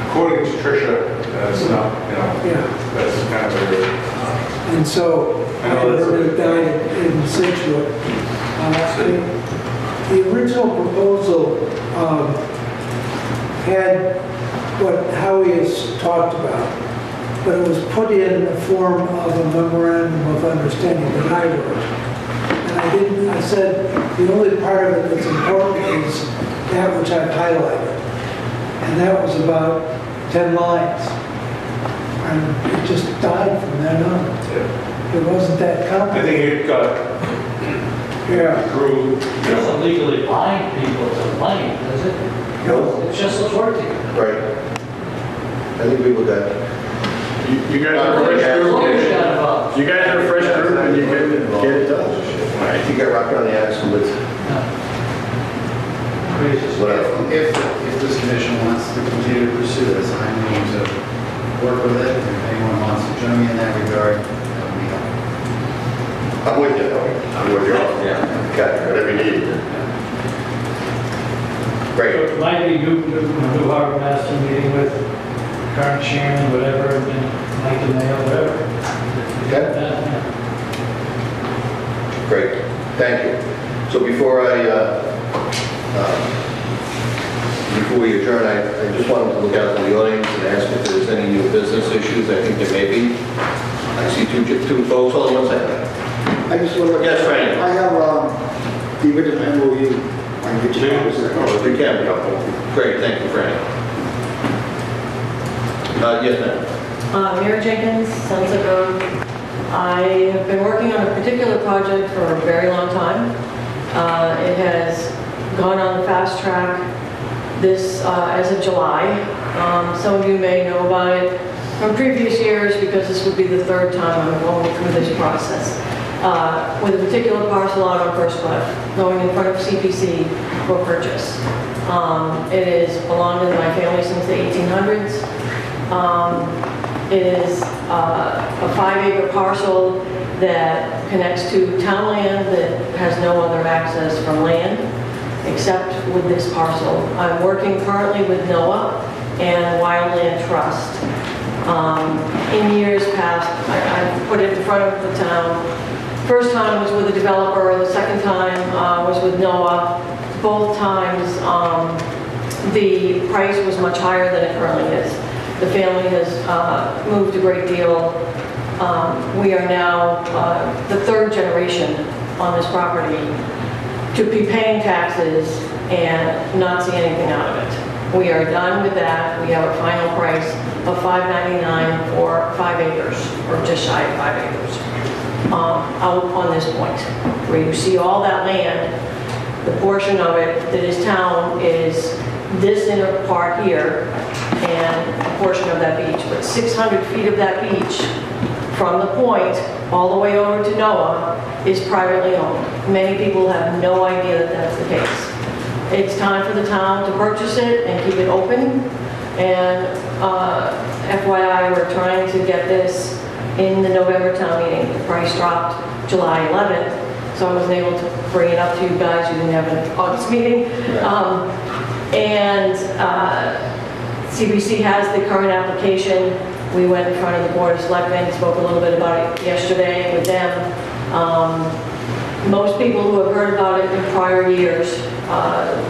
According to Tricia, that's not, Yeah. that's kind of a... And so I heard it died in Scituate. The original proposal had what Howie has talked about, but it was put in the form of a memorandum of understanding that I wrote. And I said, the only part of it that's important is that which I've highlighted. And that was about 10 lines. And it just died from then on. It wasn't that I complicated. think it got grew. It doesn't legally bind people to land, does it? No. It's just a short ticket. Right. I think people got. You guys are a fresh group. You guys are a fresh group and you get it done. Right. You got rocked on the axle with whatever. If this commission wants to continue to pursue this, I'm willing to work with it. If anyone wants to join me in that regard, that would be helpful. I'm with you, I'm with you. Yeah. Got whatever you need. Great. So it might be do harbor master meeting with current chairman, whatever, and then Mike and Mayo, whatever. Okay. Great, thank you. So before we adjourn, I just wanted to look out to the audience and ask if there's any new business issues. I think there may be. I see two folks. Hold on one second. I just want to... Yes, Franny. I have the original MOU. I can get you copies of that. Oh, we can. Great, thank you, Franny. Yes, ma'am. Mary Jenkins, Sunset Road. I have been working on a particular project for a very long time. It has gone on the fast track this as of July. Some of you may know about it from previous years because this would be the 3rd time I'm going through this process. With a particular parcel out on First Cliff, going in front of CPC for purchase. It has belonged to my family since the 1800s. It is a 5-acre parcel that connects to town land that has no other access from land except with this parcel. I'm working currently with NOAA and Wildland Trust. In years past, I put it in front of the town. First time was with a developer, the second time was with NOAA. Both times the price was much higher than it currently is. The family has moved a great deal we are now the third generation on this property to be paying taxes and not see anything out of it. We are done with that. We have a final price of $5.99 for 5 acres, or just shy of 5 acres, out on this point, where you see all that land. The portion of it that is town is this inner part here and a portion of that beach. But 600 feet of that beach from the point all the way over to Noah is privately owned. Many people have no idea that that's the case. It's time for the town to purchase it and keep it open. And FYI, we're trying to get this in the November town meeting. The price dropped July 11th, so I wasn't able to bring it up to you guys. You didn't have an August meeting. CBC has the current application. We went in front of the Board of Selectmen, spoke a little bit about it yesterday with them. Most people who have heard about it in prior years,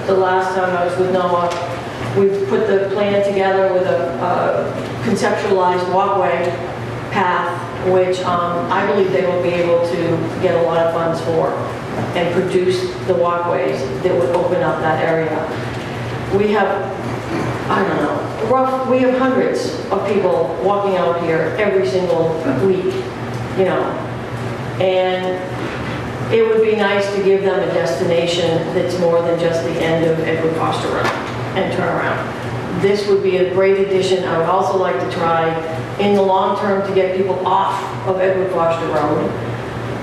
the last time I was with Noah, we put the plan together with a conceptualized walkway path, which I believe they will be able to get a lot of funds for and produce the walkways that would open up that area. We have, I don't know, we have hundreds of people walking out here every single week, you know, and it would be nice to give them a destination that's more than just the end of Edward Foster Road and turn around. This would be a great addition. I would also like to try in the long term to get people off of Edward Foster Road.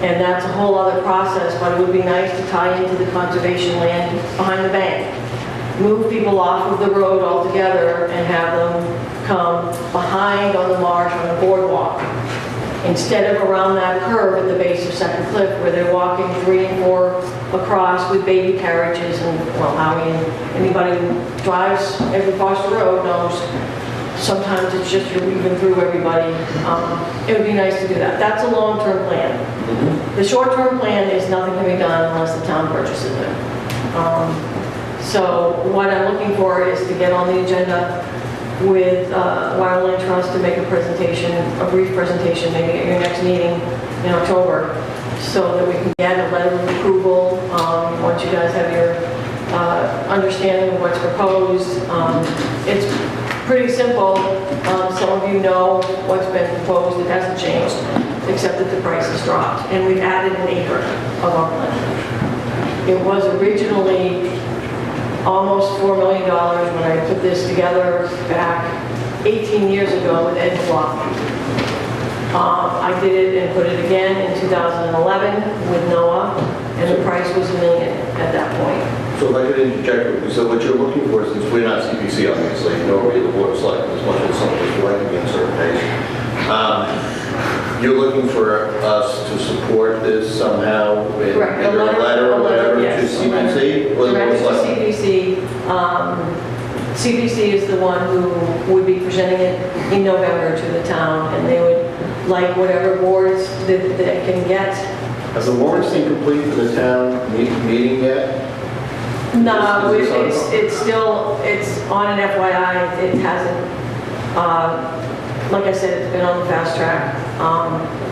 And that's a whole other process, but it would be nice to tie into the conservation land behind the bank. Move people off of the road altogether and have them come behind on the marsh on the boardwalk, instead of around that curve at the base of Second Cliff where they're walking 3 and 4 across with baby carriages. And, well, Howie and anybody who drives Edward Foster Road knows sometimes it's just you're weaving through everybody. It would be nice to do that. That's a long-term plan. The short-term plan is nothing can be done unless the town purchases it. So what I'm looking for is to get on the agenda with Wildland Trust to make a presentation, a brief presentation, maybe at your next meeting in October, so that we can get a letter of approval once you guys have your understanding of what's proposed. It's pretty simple. Some of you know what's been proposed. It hasn't changed, except that the price has dropped. And we've added an acre of upland. It was originally almost $4 million when I put this together back 18 years ago with Ed McLaughlin. I did it and put it again in 2011 with Noah, and the price was $1 million at that point. So if I could interject, so what you're looking for, since we're not CPC obviously, nor are we the Board of Selectmen, as much as some of us would like to be in certain days, you're looking for us to support this somehow with either a letter or whatever to CPC? Or the Board of Selectmen? CPC. CPC is the one who would be presenting it in November to the town, and they would like whatever boards that they can get. Has the warrants been complete for the town meeting yet? No, it's still, it's on an FYI. It hasn't, like I said, it's been on the fast track.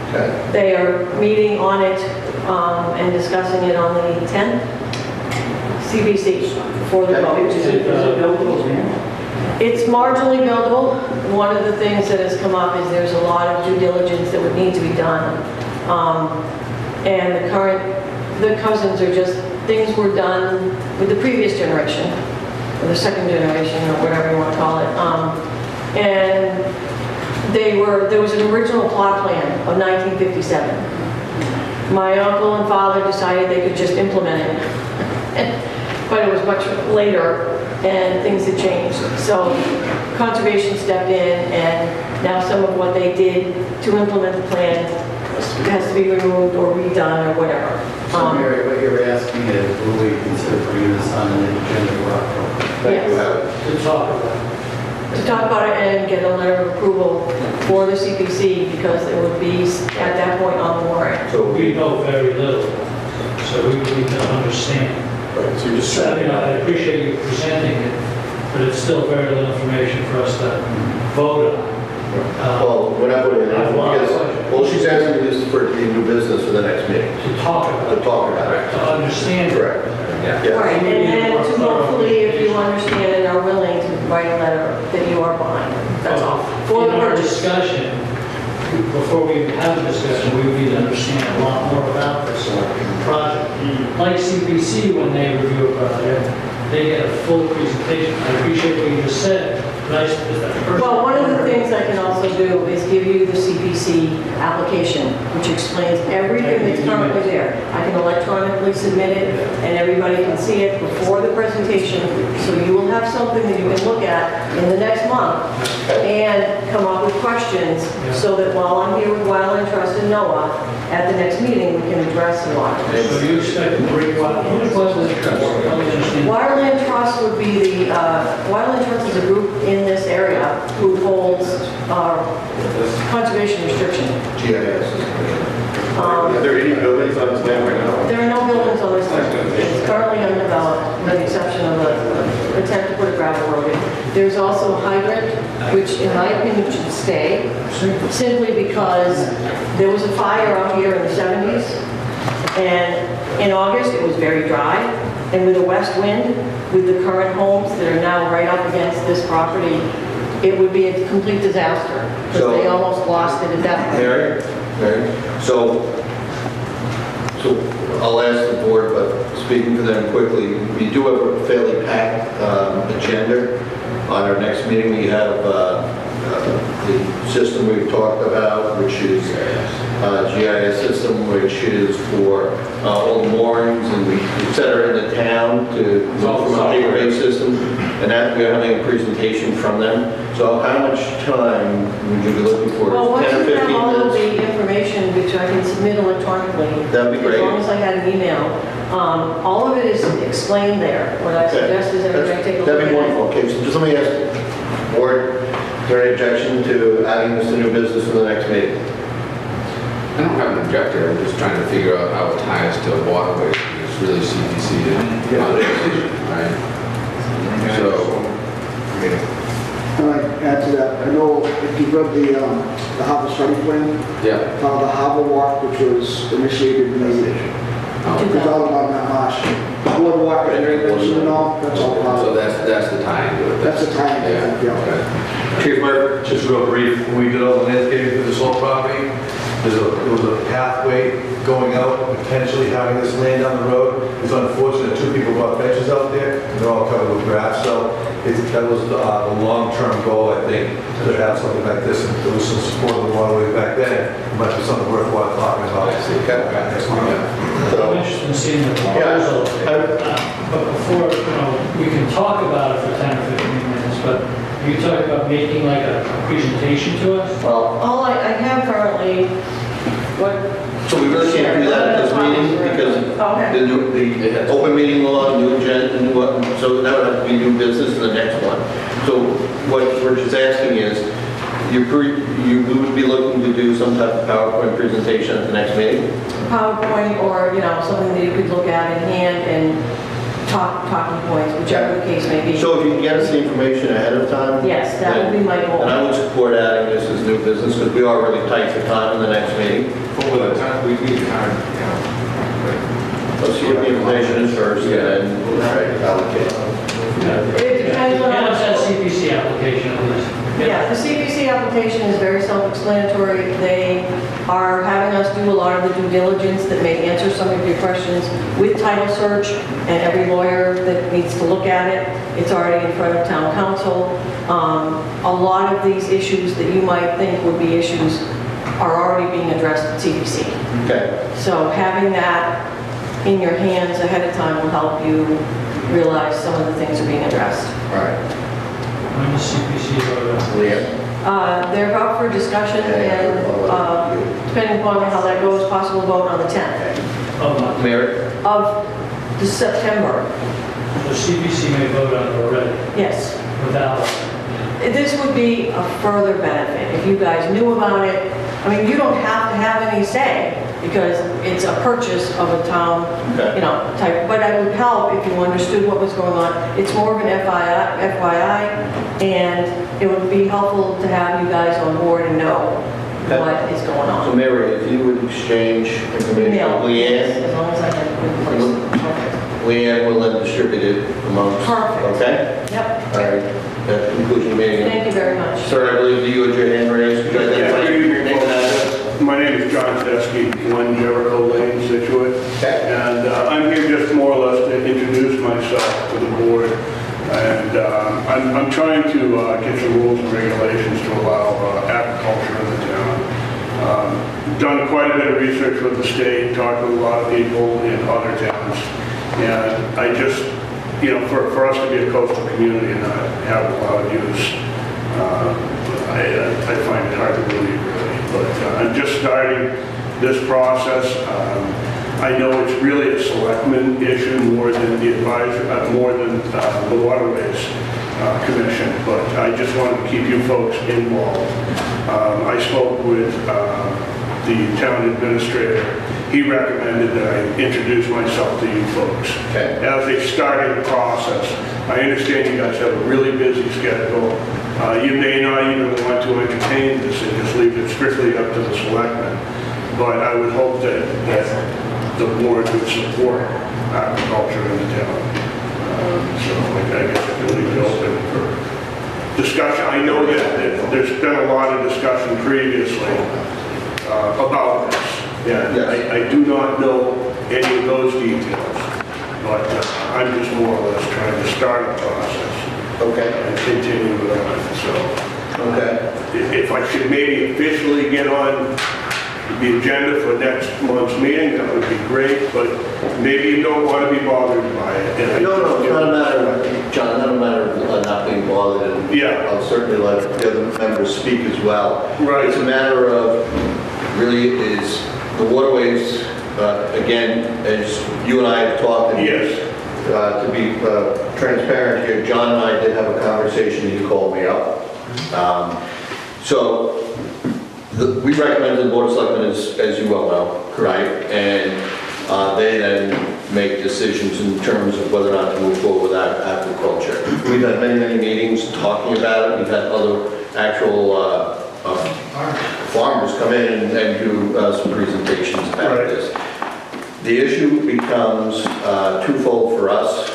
Okay. They are meeting on it and discussing it on the 10th. CBC for the vote. Is it buildable now? It's marginally buildable. One of the things that has come up is there's a lot of due diligence that would need to be done. And the cousins are just, things were done with the previous generation, or the second generation, or whatever you want to call it. And there was an original plot plan of 1957. My uncle and father decided they could just implement it. But it was much later and things had changed. So conservation stepped in, and now some of what they did to implement the plan has to be removed or redone or whatever. So Mary, what you're asking is, will we consider putting this on an agenda for October? Yes. To talk about. To talk about it and get a letter of approval for the CPC, because it would be at that point on the warrant. So we know very little, so we don't understand. Right, so you're just I mean, I appreciate you presenting it, but it's still very little information for us to vote on. well, we're not voting on it, because we'll asking this for it to be new business for the next meeting? To talk about To talk about it. to understand. Correct. Yeah. Yeah. Right, and then to hopefully, if you understand and are willing to write a letter that you are behind, that's all. For the In our purchase. discussion, before we even have a discussion, we would need to understand a lot more about this project. Like CPC, when they review a project, they get a full presentation. I appreciate what you just said. Nice. Well, one of the things I can also do is give you the CPC application, which explains everything that's currently there. I can electronically submit it, and everybody can see it before the presentation, so you will have something that you can look at in the next month and come up with questions, so that while I'm here with Wildland Trust and NOAA, at the next meeting, we can address a lot of this. So you expect to bring Wildland Trust? Wildland Trust would be the, Wildland Trust is a group in this area who holds conservation restriction. GIS. Are there any buildings on this land right now? There are no buildings on this land. It's currently undeveloped, with the exception of an attempt to put a gravel road in. There's also a hydrant, which in my opinion should stay, simply because there was a fire out here in the 70s, and in August it was very dry, and with a west wind, with the current homes that are now right up against this property, it would be a complete disaster, because they almost lost it at that point. Mary, so I'll ask the board, but speaking for them quickly, we do have a fairly packed agenda. On our next meeting, we have the system we've talked about, which is GIS system, which is for all the moorings and et cetera in the town to go from a database system. And that we're having a presentation from them. So how much time would you be looking for? Well, once 10 or you have 15 all of minutes? the information, which I can submit electronically. That'd be great. As long as I had an email. All of it is explained there. What I suggest is everybody take a look at it. That'd be wonderful. Okay, so just let me ask, board, is there any objection to adding this to new business for the next meeting? I don't have an objector, I'm just trying to figure out how it ties to waterways. It's really CPC and right? So, Can I add to that? I know if you've read the harbor study plan, yeah. the harbor walk, which was initiated in the, it's all about that marsh. Boardwalk, and you know, that's all about So it. that's the tie into it. That's the time, yeah. Okay. Chief Murphy? Just real brief, when we did all the landscaping for this whole property, there was a pathway going out, potentially having this land down the road. It's unfortunate, 2 people brought benches out there, and they're all covered with grass, so that was the long-term goal, I think, to have something like this. And there was some support of the waterways back then, it might be something worthwhile talking about. Next I'm interested in seeing the proposal, but before, we can talk about it for 10 or 15 minutes, but are you talking about making like a presentation to us? Well, all I have currently, what? So we really can't do that at this meeting because the open meeting law, new agenda, so that would have to be new business in the next one. So what we're just asking is, you would be looking to do some type of PowerPoint presentation at the next meeting? PowerPoint or, something that you could look at in hand and talking points, whichever the case may be. So if you can get us the information ahead of time? Yes, that would be my goal. And I would support adding this as new business because we are really tight for time in the next meeting. But with the time, we need time, Let's see what the information is first and then we'll try to allocate. It depends on How much that CPC application at least? Yeah, the CPC application is very self-explanatory. They are having us do a lot of the due diligence that may answer some of your questions with title search, and every lawyer that needs to look at it, it's already in front of town council. A lot of these issues that you might think would be issues are already being addressed at CPC. Okay. So having that in your hands ahead of time will help you realize some of the things are being addressed. All right. When does CPC vote on? They're up for discussion, and depending upon how that goes, possible vote on the 10th Mary? of the September. The CPC may vote on it already Yes. without, This would be a further benefit if you guys knew about it. I mean, you don't have to have any say because it's a purchase of a town, type, but it would help if you understood what was going on. It's more of an FYI, and it would be helpful to have you guys on board and know what is going So on. Mary, if you would exchange information Email, with Leanne, as long as I have a good place. Perfect. Leanne will then distribute it amongst. Perfect. Okay? Yep. All right, that concludes the meeting. Thank you very much. Sir, I believe you had your hand raised. Could you identify Good your evening, name and address? folks. My name is John Tedeschi, 1 Jericho Lane, Scituate. And I'm here just more or less to introduce myself to the board. And I'm trying to get some rules and regulations to allow agriculture in the town. Done quite a bit of research with the state, talked to a lot of people in other towns. And I just, for us to be a coastal community and not have a lot of use, I find it hard to believe, really. But I'm just starting this process. I know it's really a selectman issue more than the advisor, more than the Waterways Commission, but I just wanted to keep you folks involved. I spoke with the town administrator. He recommended that I introduce myself to you folks as a starting process. I understand you guys have a really busy schedule. You may not even want to entertain this and just leave it strictly up to the selectmen. But I would hope that the board would support agriculture in the town. So I guess I can leave it open for discussion. I know that there's been a lot of discussion previously about this. Yeah, I do not know any of those details, but I'm just more or less trying to start a process. And continue it on. So, if I should maybe officially get on the agenda for next month's meeting, that would be great, but maybe you don't want to be bothered by it. And No, it's not a matter, John, not a matter of not being bothered, and I'll certainly let the other members speak as well. Right. It's a matter of, really is, the waterways, again, as you and I have talked, and to be transparent here, John and I did have a conversation, he called me up. We recommend the Board of Selectmen, as you well know, right? And they then make decisions in terms of whether or not to move forward with agriculture. We've had many, many meetings talking about it. We've had other actual farmers come in and do some presentations about this. The issue becomes twofold for us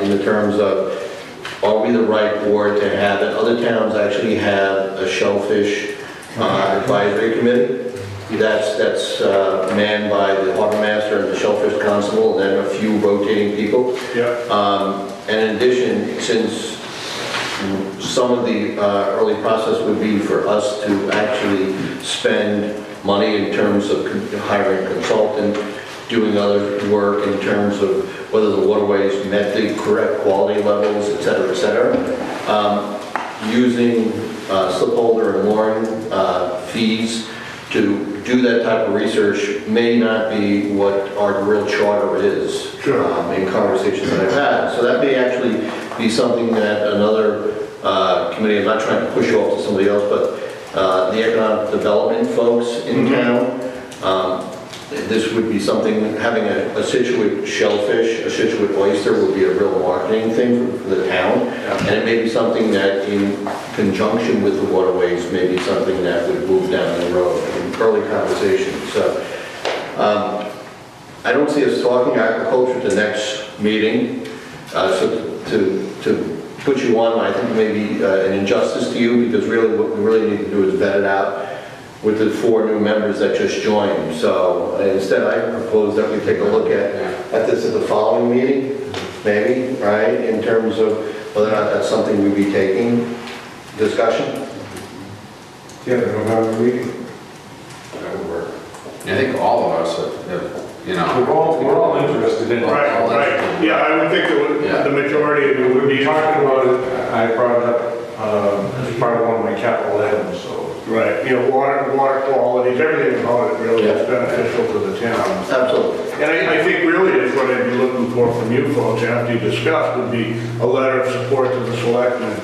in the terms of, are we the right board to have it? Other towns actually have a shellfish advisory committee. That's manned by the harbor master and the shellfish constable, and then a few rotating people. And in addition, since some of the early process would be for us to actually spend money in terms of hiring a consultant, doing other work in terms of whether the waterways met the correct quality levels, et cetera, using slipholder and mooring fees to do that type of research may not be what our real charter is in conversations that I've had. So that may actually be something that another committee, I'm not trying to push off to somebody else, but the economic development folks in town, this would be something, having a Scituate shellfish, a Scituate oyster would be a real marketing thing for the town. And it may be something that in conjunction with the waterways, may be something that would move down the road in early conversations. So I don't see us talking agriculture at the next meeting. So to put you on, I think maybe an injustice to you, because really what we really need to do is vet it out with the 4 new members that just joined. So instead, I propose that we take a look at this at the following meeting, maybe, right? In terms of whether or not that's something we'd be taking discussion. Yeah, the November meeting. That would work. I think all of us have, We're all interested in it. Right. Yeah, I would think that the majority of you would be talking about it. I brought it up as part of one of my capital items, so. Right, water qualities, everything about it really is beneficial to the town. Absolutely. And I think really is what I'd be looking for from you folks after you discuss would be a letter of support to the selectmen.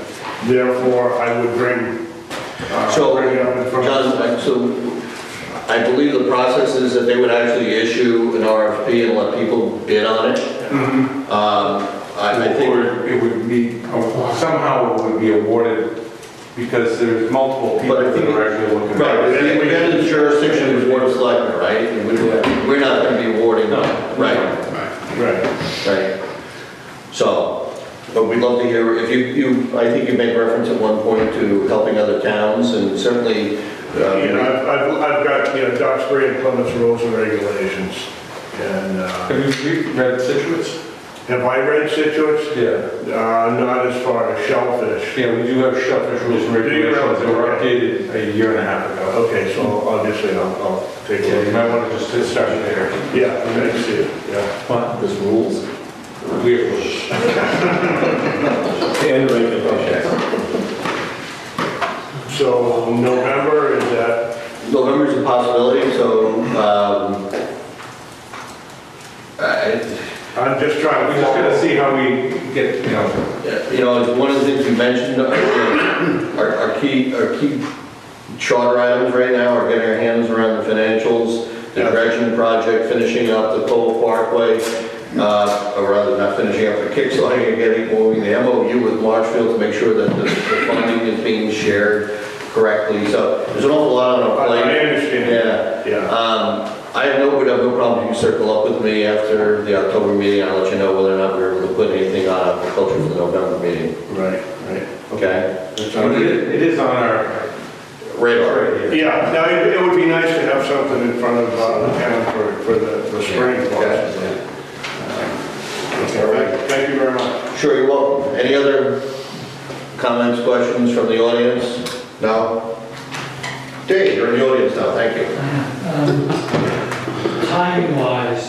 Therefore, I would bring it up in front of John, so I believe the process is that they would actually issue an RFP and let people bid on it. I think it would be, somehow it would be awarded, because there's multiple people that are actually looking at it. Right, I think you made reference at one point to helping other towns, and certainly... I've got, Duxbury and Plymouth rules and regulations, and... Have you read Scituate's? Have I read Scituate's? Yeah. Not as far as shellfish. Yeah, we do have shellfish rules and regulations that were updated a year and a half ago. Okay, so obviously I'll take a Yeah, look. you might want to just start there. Yeah, I see it, yeah. What? There's rules We have rules. and regulations. So November, is that? November's a possibility, so, I'm just trying We're to... just gonna see how we get, one of the things you mentioned, our key charter items right now are getting our hands around the financials, the dredging project, finishing up the Cove Parkway, or rather not finishing up, but kickstarting and getting moving the MOU with Marshfield to make sure that the funding is being shared correctly. So there's an awful lot on our plate. I understand. Yeah. I would have no problem if you circle up with me after the October meeting. I'll let you know whether or not we're able to put anything on agriculture for the November meeting. Right. Okay? it is on our radar. Yeah, now it would be nice to have something in front of the town for the spring process. All right, thank you very much. Sure, you're welcome. Any other comments, questions from the audience? No? Dave, you're in the audience now, thank you. Timing-wise,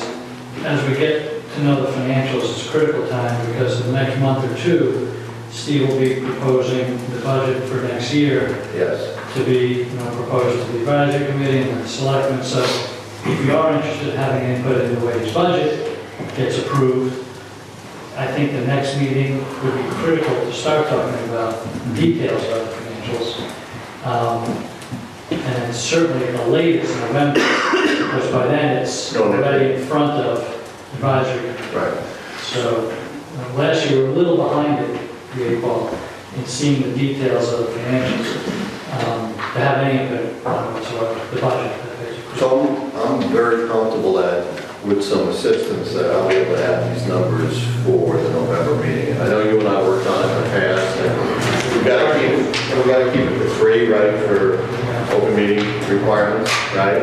as we get to know the financials, it's critical time because in the next month or two, Steve will be proposing the budget for next year. Yes. To be proposed to the advisory committee and the selectmen. So if you are interested in having input in the way his budget gets approved, I think the next meeting would be critical to start talking about details about the financials. And certainly the latest November, because by then it's already in front of advisory. Right. So last year we were a little behind it, the 8 ball, in seeing the details of the financials. To have any input on whatsoever, the budget. So I'm very comfortable that with some assistance that I'll be able to have these numbers for the November meeting. I know you and I worked on it in the past, and we've got to keep it for free, right, for open meeting requirements, right?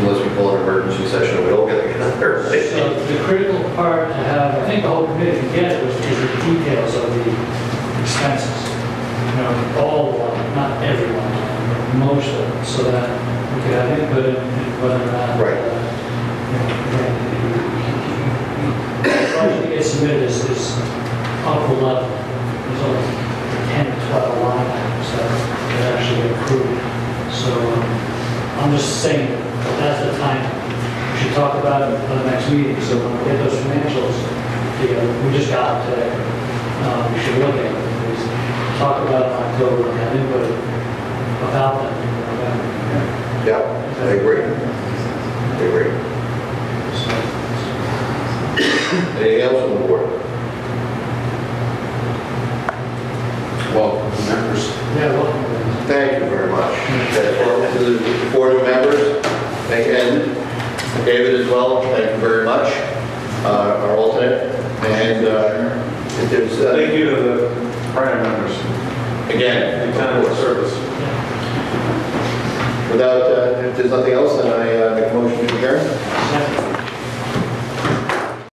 Unless we call an emergency session, we all get together. Right? So the critical part to have, I think the whole committee can get was is the details of the expenses. All of them, not everyone, but most of them, so that we could have input in whether or not. Right. The budget that gets submitted is upper level. There's only 10 or 12 line items that actually get approved. So I'm just saying that's the time. We should talk about it for the next meeting. So when we get those financials together, we just got them today. We should look at it. Talk about it in October and have input about them in November. Yeah, I agree. I agree. Anything else on the board? Welcome, members. Yeah, welcome. Thank you very much. To the 4 new members, thank you, and David as well, thank you very much, our alternate. And if there's... Thank you to the prior members. Again, Any time of service. Without, if there's nothing else, then I make a motion to adjourn.